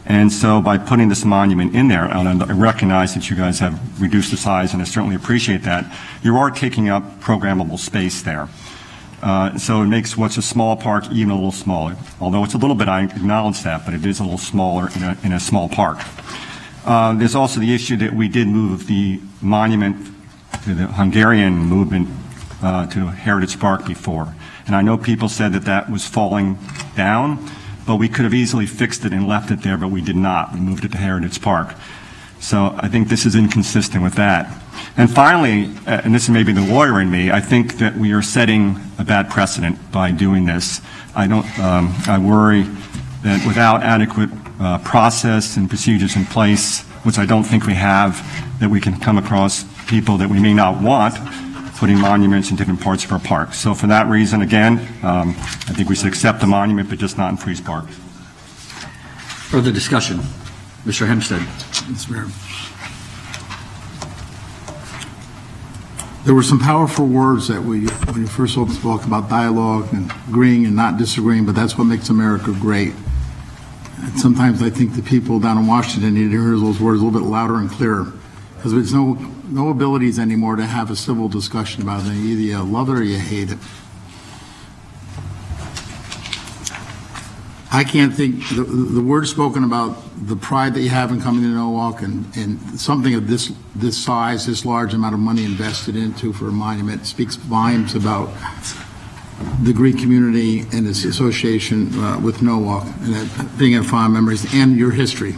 And so by putting this monument in there, and I recognize that you guys have reduced the size, and I certainly appreciate that, you are taking up programmable space there. So it makes what's a small park even a little smaller. Although it's a little bit, I acknowledge that, but it is a little smaller in a small park. There's also the issue that we did move the monument to the Hungarian movement to Heritage Park before. And I know people said that that was falling down, but we could have easily fixed it and left it there, but we did not. We moved it to Heritage Park. So I think this is inconsistent with that. And finally, and this is maybe the lawyer in me, I think that we are setting a bad precedent by doing this. I worry that without adequate process and procedures in place, which I don't think we have, that we can come across people that we may not want putting monuments in different parts of our park. So for that reason, again, I think we should accept the monument, but just not in Freeze Park. Further discussion? Mr. Hempstead. Mr. Mayor. There were some powerful words that when you first spoke about dialogue and agreeing and not disagreeing, but that's what makes America great. And sometimes I think the people down in Washington need to hear those words a little bit louder and clearer, because there's no abilities anymore to have a civil discussion about it. Either you love it or you hate it. I can't think, the words spoken about the pride that you have in coming to Norwalk and something of this size, this large amount of money invested into for a monument speaks volumes about the Greek community and its association with Norwalk, and that being in fond memories, and your history.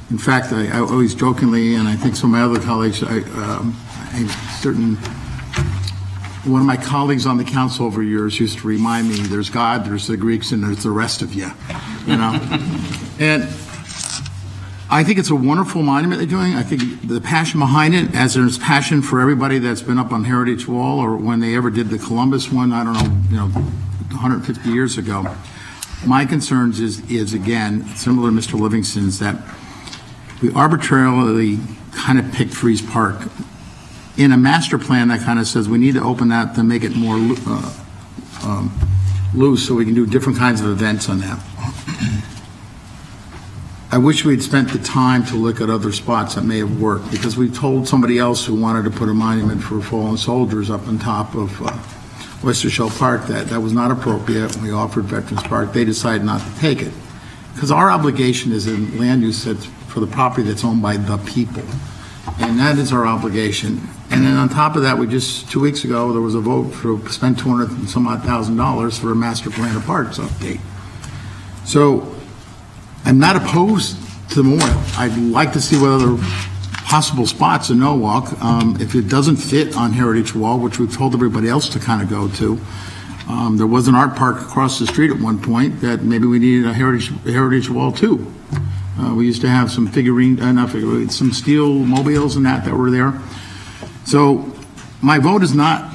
In fact, I always jokingly, and I think some of my other colleagues, one of my colleagues on the council over years used to remind me, there's God, there's the Greeks, and there's the rest of you, you know? And I think it's a wonderful monument they're doing. I think the passion behind it, as there's passion for everybody that's been up on Heritage Wall, or when they ever did the Columbus one, I don't know, 150 years ago. My concerns is again, similar to Mr. Livingston's, that we arbitrarily kind of picked Freeze Park in a master plan that kind of says we need to open that to make it more loose so we can do different kinds of events on that. I wish we'd spent the time to look at other spots that may have worked, because we told somebody else who wanted to put a monument for fallen soldiers up on top of Oyster Shell Park that was not appropriate. We offered Veterans Park. They decided not to take it. Because our obligation is in land use for the property that's owned by the people. And that is our obligation. And then on top of that, 2 weeks ago, there was a vote to spend $200,000 and some odd for a master plan of parks update. So I'm not opposed to the memorial. I'd like to see what other possible spots in Norwalk, if it doesn't fit on Heritage Wall, which we've told everybody else to kind of go to. There was an art park across the street at one point that maybe we needed a Heritage Wall too. We used to have some some steel mobiles and that were there. So my vote is not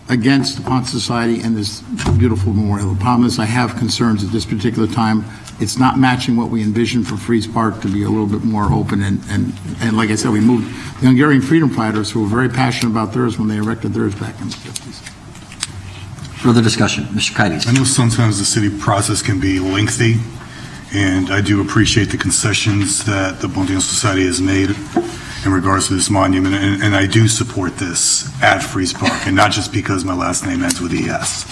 against the Ponce Society and this beautiful memorial. The problem is I have concerns at this particular time. It's not matching what we envisioned for Freeze Park to be a little bit more open. And like I said, we moved the Hungarian freedom fighters who were very passionate about theirs when they erected theirs back in the 50s. Further discussion. Mr. Kaitis. I know sometimes the city process can be lengthy, and I do appreciate the concessions that the Pontian Society has made. in regards to this monument, and I do support this at Freeze Park, and not just because my last name ends with ES.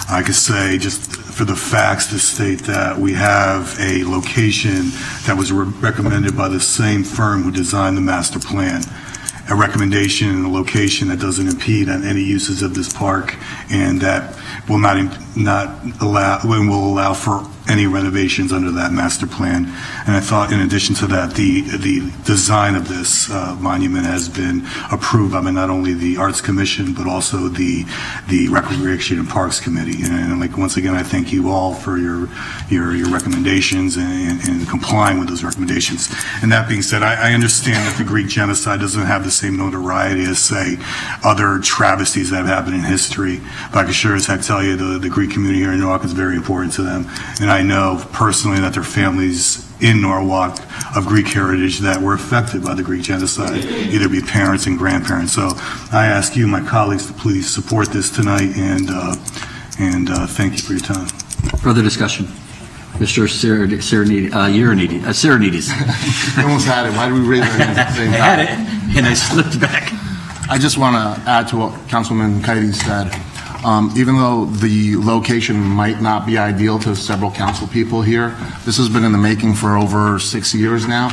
I could say, just for the facts, to state that we have a location that was recommended by the same firm who designed the master plan. A recommendation and a location that doesn't impede on any uses of this park, and that will not allow, and will allow for any renovations under that master plan. And I thought, in addition to that, the design of this monument has been approved by not only the Arts Commission, but also the Recreation and Parks Committee. And like, once again, I thank you all for your recommendations and complying with those recommendations. And that being said, I understand that the Greek genocide doesn't have the same notoriety as, say, other travesties that have happened in history. But I can sure as heck tell you the Greek community here in Norwalk is very important to them. And I know personally that there are families in Norwalk of Greek heritage that were affected by the Greek genocide, either be parents and grandparents. So I ask you, my colleagues, to please support this tonight, and thank you for your time. Further discussion? Mr. Sirenides. I almost had it. Why did we raise our hands at the same time? I had it, and I slipped back. I just want to add to what Councilman Kaidy said. Even though the location might not be ideal to several council people here, this has been in the making for over 6 years now.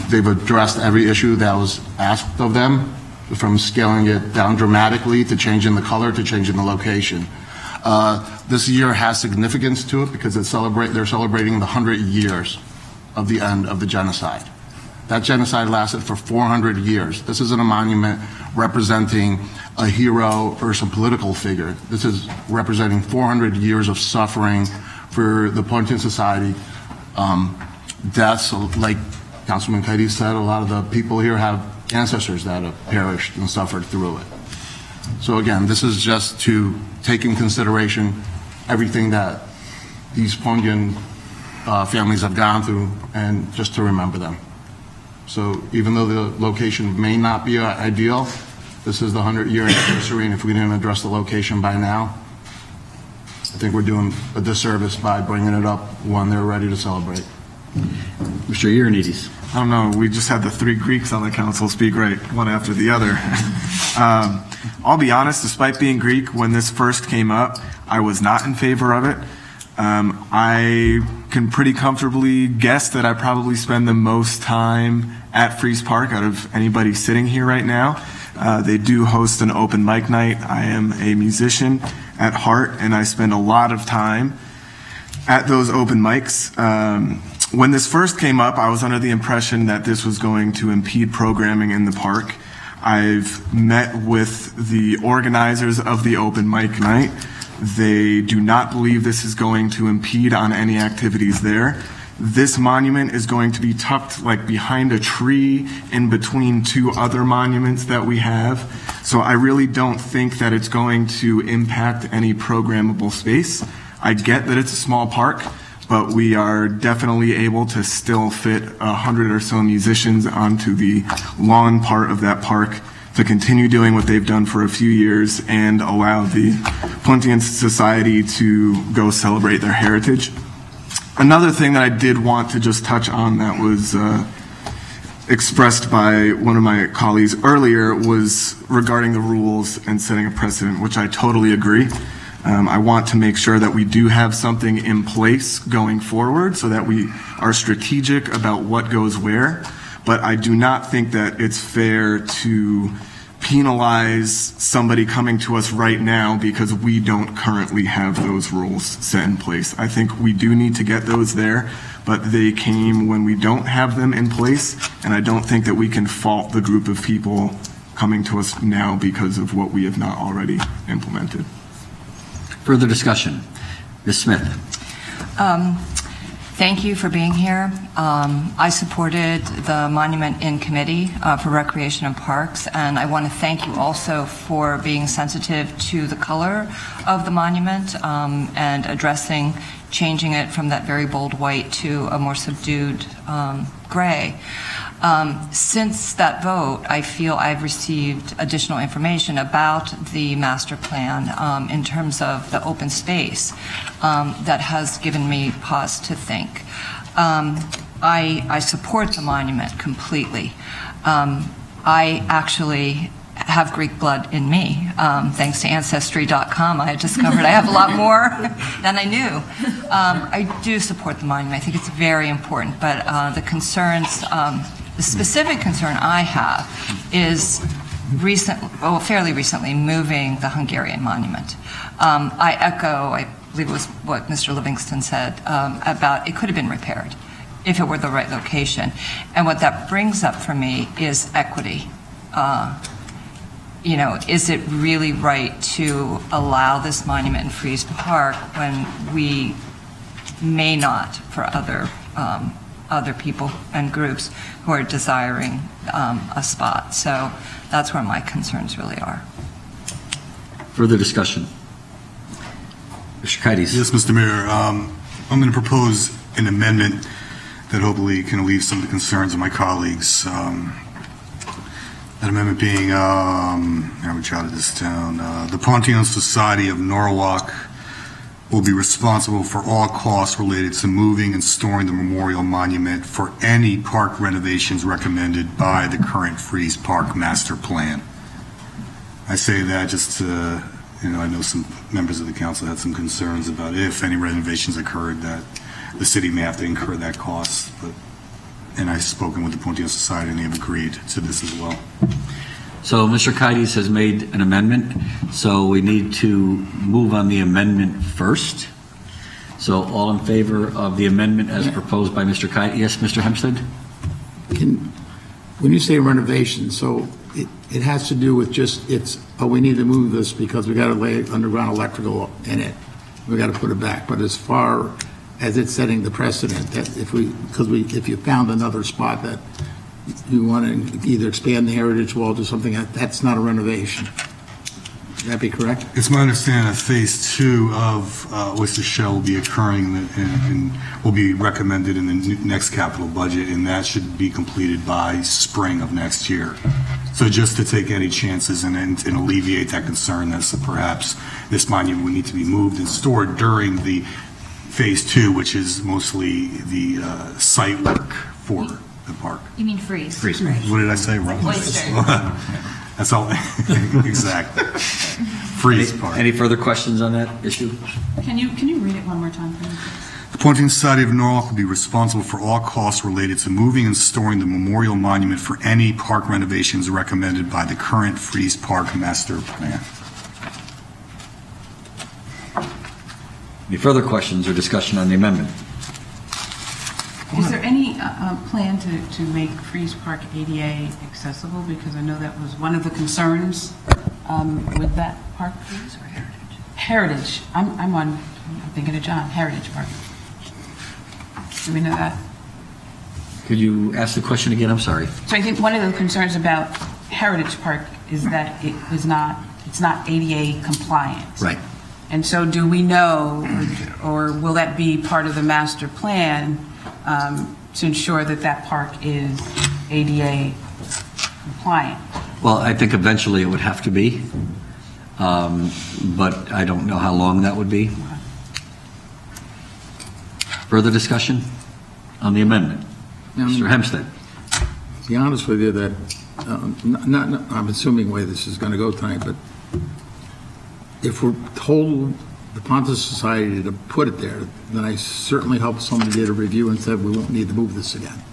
They've addressed every issue that was asked of them, from scaling it down dramatically to changing the color to changing the location. This year has significance to it because they're celebrating the 100 years of the end of the genocide. That genocide lasted for 400 years. This isn't a monument representing a hero or some political figure. This is representing 400 years of suffering for the Pontian society. Deaths, like Councilman Kaidy said, a lot of the people here have ancestors that have perished and suffered through it. So again, this is just to take in consideration everything that these Pontian families have gone through, and just to remember them. So even though the location may not be ideal, this is the 100-year anniversary, and if we didn't address the location by now, I think we're doing a disservice by bringing it up when they're ready to celebrate. Mr. Ioannidis. I don't know, we just had the three Greeks on the council speak right one after the other. I'll be honest, despite being Greek, when this first came up, I was not in favor of it. I can pretty comfortably guess that I probably spend the most time at Freeze Park out of anybody sitting here right now. They do host an open mic night. I am a musician at heart, and I spend a lot of time at those open mics. When this first came up, I was under the impression that this was going to impede programming in the park. I've met with the organizers of the open mic night. They do not believe this is going to impede on any activities there. This monument is going to be tucked like behind a tree in between two other monuments that we have. So I really don't think that it's going to impact any programmable space. I get that it's a small park, but we are definitely able to still fit 100 or so musicians onto the lawn part of that park to continue doing what they've done for a few years and allow the Pontian Society to go celebrate their heritage. Another thing that I did want to just touch on that was expressed by one of my colleagues earlier was regarding the rules and setting a precedent, which I totally agree. I want to make sure that we do have something in place going forward so that we are strategic about what goes where, but I do not think that it's fair to penalize somebody coming to us right now because we don't currently have those rules set in place. I think we do need to get those there, but they came when we don't have them in place, and I don't think that we can fault the group of people coming to us now because of what we have not already implemented. Further discussion. Ms. Smith. Thank you for being here. I supported the monument in committee for Recreation and Parks, and I want to thank you also for being sensitive to the color of the monument and addressing changing it from that very bold white to a more subdued gray. Since that vote, I feel I've received additional information about the master plan in terms of the open space that has given me pause to think. I support the monument completely. I actually have Greek blood in me. Thanks to Ancestry.com, I discovered I have a lot more than I knew. I do support the monument. I think it's very important, but the concerns, the specific concern I have is fairly recently moving the Hungarian monument. I echo, I believe it was what Mr. Livingston said about it could have been repaired if it were the right location. And what that brings up for me is equity. You know, is it really right to allow this monument in Freeze Park when we may not for other people and groups who are desiring a spot? So that's where my concerns really are. Further discussion. Mr. Kaitis. Yes, Mr. Mayor. I'm going to propose an amendment that hopefully can alleviate some of the concerns of my colleagues. That amendment being, I haven't jotted this down, the Pontian Society of Norwalk will be responsible for all costs related to moving and storing the memorial monument for any park renovations recommended by the current Freeze Park Master Plan. I say that just to, I know some members of the council had some concerns about if any renovations occurred that the city may have to incur that cost, and I've spoken with the Pontian Society and they have agreed to this as well. So Mr. Kaitis has made an amendment, so we need to move on the amendment first. So all in favor of the amendment as proposed by Mr. Kaitis? Yes, Mr. Hempstead? When you say renovation, so it has to do with just, we need to move this because we got to lay underground electrical in it. We got to put it back. But as far as it's setting the precedent that if you found another spot that you want to either expand the heritage wall to something, that's not a renovation. Would that be correct? It's my understanding that phase 2 of Oyster Shell will be occurring and will be recommended in the next capital budget, and that should be completed by spring of next year. So just to take any chances and alleviate that concern that perhaps this monument would need to be moved and stored during the phase 2, which is mostly the site work for the park. You mean freeze? Freeze. What did I say? Oyster. That's all. Exactly. Freeze park. Any further questions on that issue? Can you read it one more time, please? The Pontian Society of Norwalk will be responsible for all costs related to moving and storing the memorial monument for any park renovations recommended by the current Freeze Park Master Plan. Any further questions or discussion on the amendment? Is there any plan to make Freeze Park ADA accessible? Because I know that was one of the concerns with that park. Freeze or Heritage? Heritage. I'm thinking of John. Heritage Park. Do we know that? Could you ask the question again? I'm sorry. So I think one of the concerns about Heritage Park is that it's not ADA compliant. Right. And so do we know, or will that be part of the master plan to ensure that that park is ADA compliant? Well, I think eventually it would have to be, but I don't know how long that would be. Further discussion on the amendment? Mr. Hempstead. To be honest with you, that I'm assuming the way this is going to go tonight, but if we're told the Pontian Society to put it there, then I certainly hope somebody did a review and said we won't need to move this again.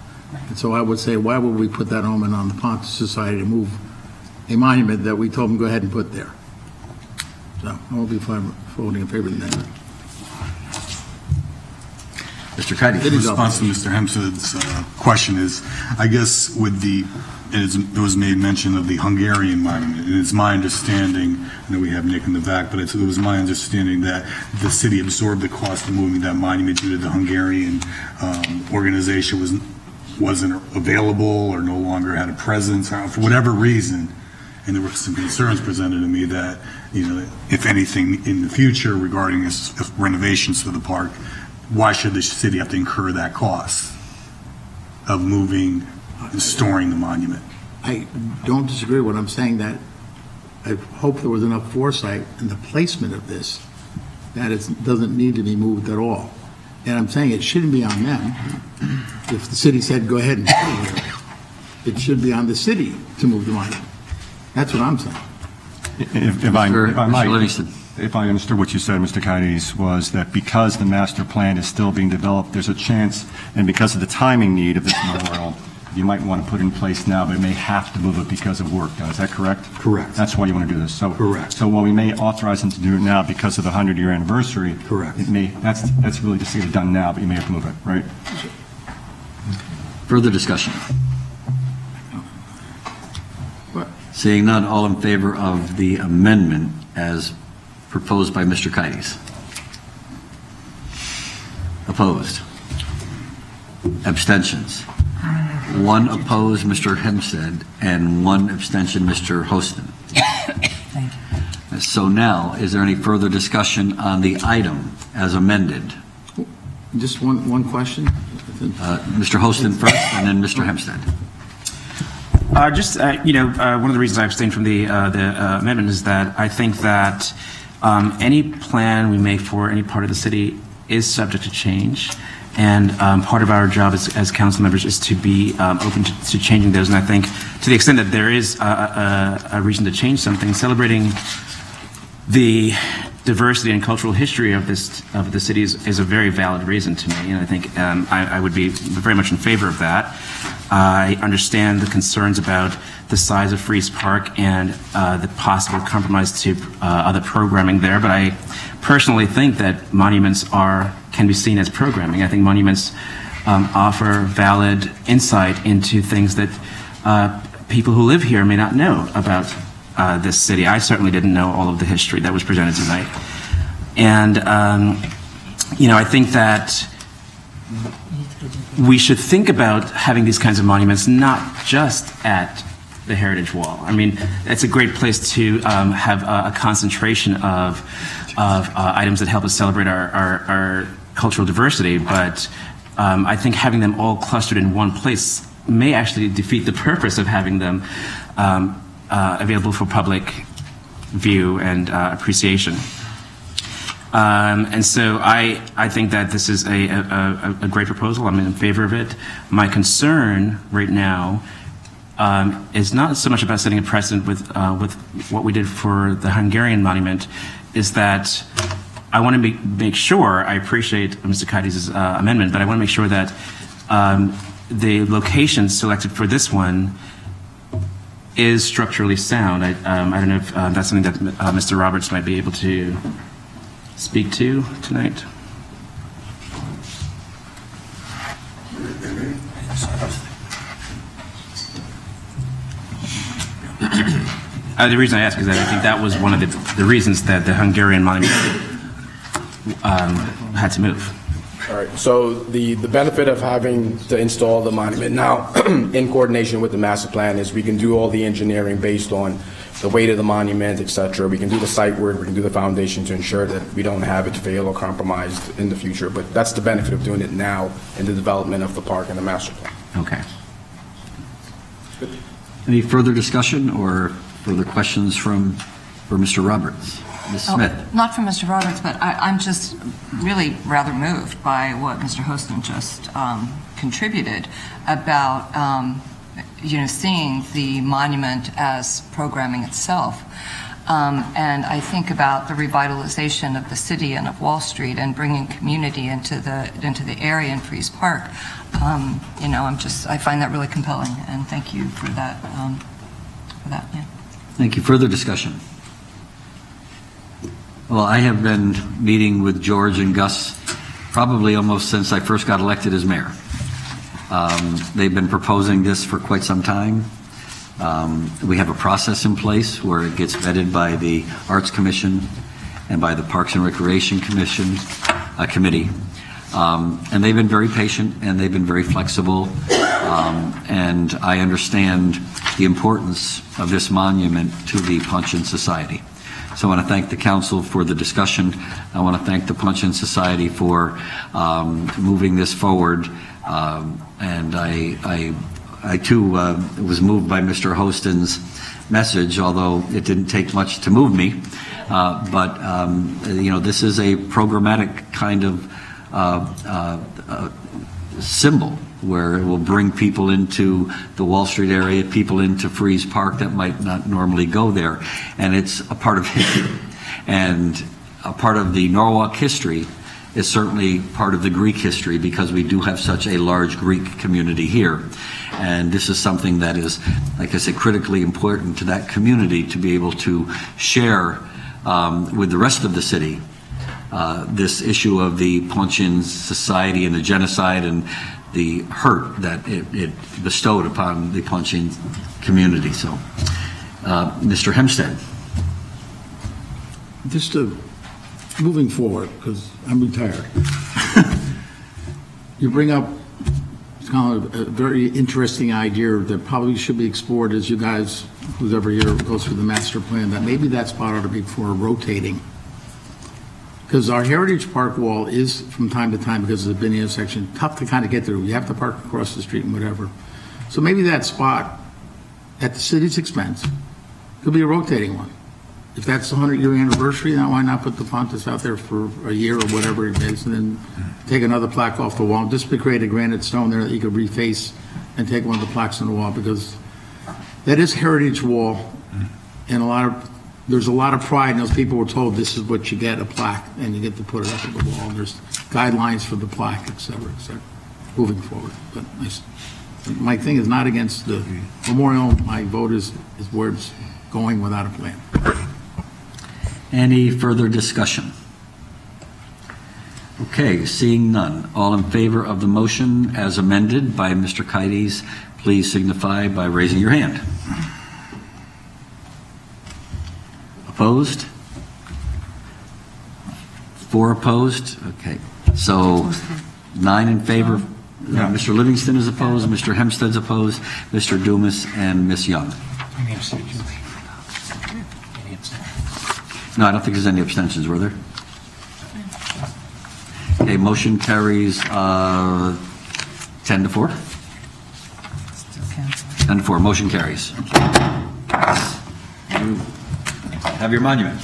And so I would say, why would we put that omen on the Pontian Society to move a monument that we told them go ahead and put there? So I will be voting in favor of the amendment. Mr. Kaitis. In response to Mr. Hempstead's question is, I guess with there was made mention of the Hungarian monument, and it's my understanding, I know we have Nick in the back, but it was my understanding that the city absorbed the cost of moving that monument due to the Hungarian organization wasn't available or no longer had a presence, for whatever reason. And there were some concerns presented to me that, if anything in the future regarding renovations to the park, why should the city have to incur that cost of moving and storing the monument? I don't disagree with what I'm saying, that I hope there was enough foresight in the placement of this that it doesn't need to be moved at all. And I'm saying it shouldn't be on them. If the city said, go ahead and put it there, It should be on the city to move the monument. That's what I'm saying. If I might, Livingston. if I understood what you said, Mr. Kaides, was that because the master plan is still being developed, there's a chance, and because of the timing need of this memorial, you might want to put it in place now, but may have to move it because of work. Now, is that correct? Correct. That's why you want to do this. So, correct. So while we may authorize them to do it now because of the 100-year anniversary, correct. It may, that's really just to get it done now, but you may have to move it, right? Further discussion? Seeing none, all in favor of the amendment as proposed by Mr. Kaides? Opposed? Abstentions? One opposed, Mr. Hempstead, and one abstention, Mr. Hostin. Thank you. So now, is there any further discussion on the item as amended? Just one question. Mr. Hostin first, and then Mr. Hempstead. One of the reasons I abstained from the amendment is that I think that any plan we make for any part of the city is subject to change. And part of our job as council members is to be open to changing those. And I think to the extent that there is a reason to change something, celebrating the diversity and cultural history of the city is a very valid reason to me. And I think I would be very much in favor of that. I understand the concerns about the size of Freeze Park and the possible compromise to other programming there, but I personally think that monuments can be seen as programming. I think monuments offer valid insight into things that people who live here may not know about this city. I certainly didn't know all of the history that was presented tonight. And, I think that we should think about having these kinds of monuments not just at the Heritage Wall. I mean, it's a great place to have a concentration of items that help us celebrate our cultural diversity, but I think having them all clustered in one place may actually defeat the purpose of having them available for public view and appreciation. And so I think that this is a great proposal. I'm in favor of it. My concern right now is not so much about setting a precedent with what we did for the Hungarian monument, is that I want to make sure, I appreciate Mr. Kaides' amendment, but I want to make sure that the location selected for this one is structurally sound. I don't know if that's something that Mr. Roberts might be able to speak to tonight. The reason I ask is that I think that was one of the reasons that the Hungarian monument had to move. All right, so the benefit of having to install the monument now in coordination with the master plan is we can do all the engineering based on the weight of the monument, et cetera. We can do the site work, we can do the foundation to ensure that we don't have it fail or compromised in the future. But that's the benefit of doing it now in the development of the park and the master plan. Okay. Any further discussion or further questions for Mr. Roberts? Ms. Smith? Not from Mr. Roberts, but I'm just really rather moved by what Mr. Hostin just contributed about seeing the monument as programming itself. And I think about the revitalization of the city and of Wall Street and bringing community into the area in Freeze Park. I find that really compelling, and thank you for that. Yeah. Thank you. Further discussion? Well, I have been meeting with George and Gus probably almost since I first got elected as mayor. They've been proposing this for quite some time. We have a process in place where it gets vetted by the Arts Commission and by the Parks and Recreation Commission committee. And they've been very patient and they've been very flexible. And I understand the importance of this monument to the Punch-In Society. So I want to thank the council for the discussion. I want to thank the Punch-In Society for moving this forward. And I too was moved by Mr. Hostin's message, although it didn't take much to move me. But this is a programmatic kind of symbol where it will bring people into the Wall Street area, people into Freeze Park that might not normally go there. And it's a part of history. And a part of the Norwalk history is certainly part of the Greek history, because we do have such a large Greek community here. And this is something that is, like I said, critically important to that community to be able to share with the rest of the city this issue of the Pontian society and the genocide and the hurt that it bestowed upon the Pontian community. So, Mr. Hempstead. Just moving forward, because I'm retired. You bring up kind of a very interesting idea that probably should be explored as you guys, who's ever here, goes through the master plan, that maybe that spot ought to be for rotating. Because our Heritage Park wall is, from time to time, because of the bin intersection, tough to kind of get through. You have to park across the street and whatever. So maybe that spot, at the city's expense, could be a rotating one. If that's the 100-year anniversary, then why not put the Pontus out there for a year or whatever it is, and then take another plaque off the wall, just to create a granite stone there that you could reface and take one of the plaques on the wall, because that is Heritage Wall, and there's a lot of pride in those people were told this is what you get, a plaque, and you get to put it up on the wall. There's guidelines for the plaque, et cetera, moving forward. But my thing is not against the memorial. My vote is where it's going without a plan. Any further discussion? Okay, seeing none. All in favor of the motion as amended by Mr. Kites, please signify by raising your hand. Opposed? 4 opposed? Okay. So 9 in favor. Mr. Livingston is opposed, Mr. Hempstead's opposed, Mr. Dumas, and Ms. Young. No, I don't think there's any abstentions, were there? Okay, motion carries 10-4. 10-4, motion carries. You have your monument.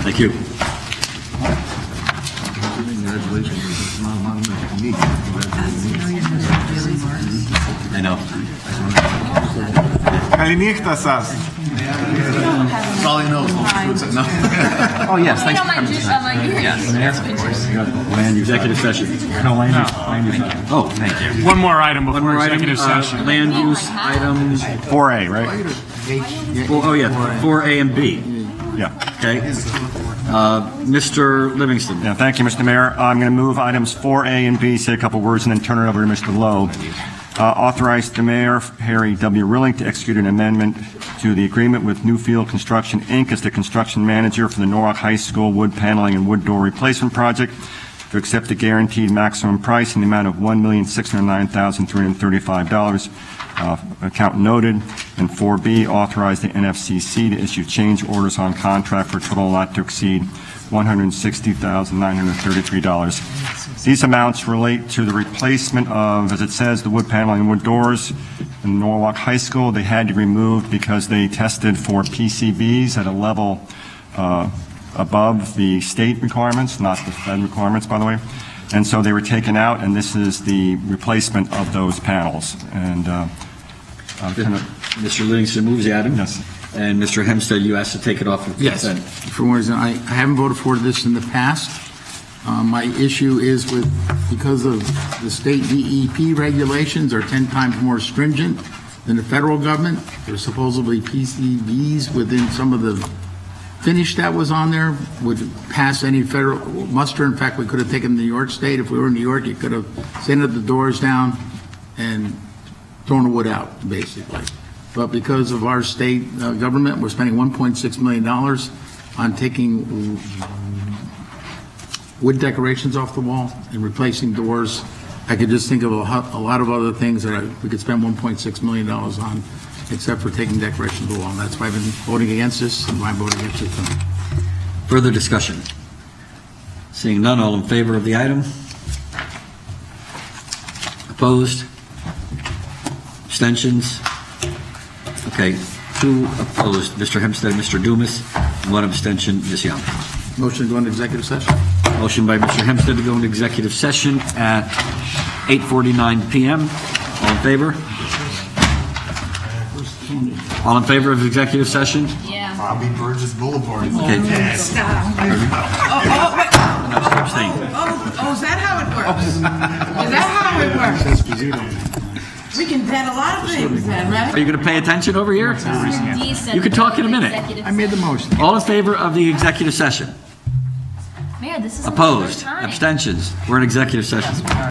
Thank you. I know. Καληνύχτα σας. That's all he knows. Oh, yes, thanks. Land executive session. No, land use. Oh, thank you. One more item before executive session. Land use items. 4A, right? Oh, yeah, 4A and B. Yeah. Okay. Mr. Livingston. Yeah, thank you, Mr. Mayor. I'm going to move items 4A and B, say a couple words, and then turn it over to Mr. Lowe. Authorize the Mayor, Harry W. Rilling, to execute an amendment to the agreement with Newfield Construction, Inc. as the construction manager for the Norwalk High School wood paneling and wood door replacement project, to accept the guaranteed maximum price in the amount of $1,609,335. Account noted. And 4B, authorize the NFCC to issue change orders on contract for a total not to exceed $160,933. These amounts relate to the replacement of, as it says, the wood paneling and wood doors in Norwalk High School. They had to be removed because they tested for PCBs at a level above the state requirements, not the Fed requirements, by the way. And so they were taken out, and this is the replacement of those panels. And Mr. Livingston moves the item. Yes. And Mr. Hempstead, you asked to take it off of consent. Yes. For one reason, I haven't voted for this in the past. My issue is because of the state DEP regulations are 10 times more stringent than the federal government. There's supposedly PCBs within some of the finish that was on there would pass any federal muster. In fact, we could have taken New York State. If we were in New York, you could have sanded the doors down and thrown the wood out, basically. But because of our state government, we're spending $1.6 million on taking wood decorations off the wall and replacing doors. I could just think of a lot of other things that we could spend $1.6 million on, except for taking decorations off the wall. And that's why I've been voting against this, and why I'm voting against it tonight. Further discussion? Seeing none, all in favor of the item? Opposed? Abstentions? Okay, 2 opposed, Mr. Hempstead, Mr. Dumas, 1 abstention, Ms. Young. Motion to go into executive session. Motion by Mr. Hempstead to go into executive session at 8:49 PM. All in favor? All in favor of executive session? Yeah. Bobby Burgess Boulevard. Okay. Stop. Oh, Abstain. is that how it works? Is that how it works? We can bet a lot of things then, right? Are you going to pay attention over here? You can talk in a minute. I made the motion. All in favor of the executive session? Mayor, this is Opposed? Abstentions? We're in executive session.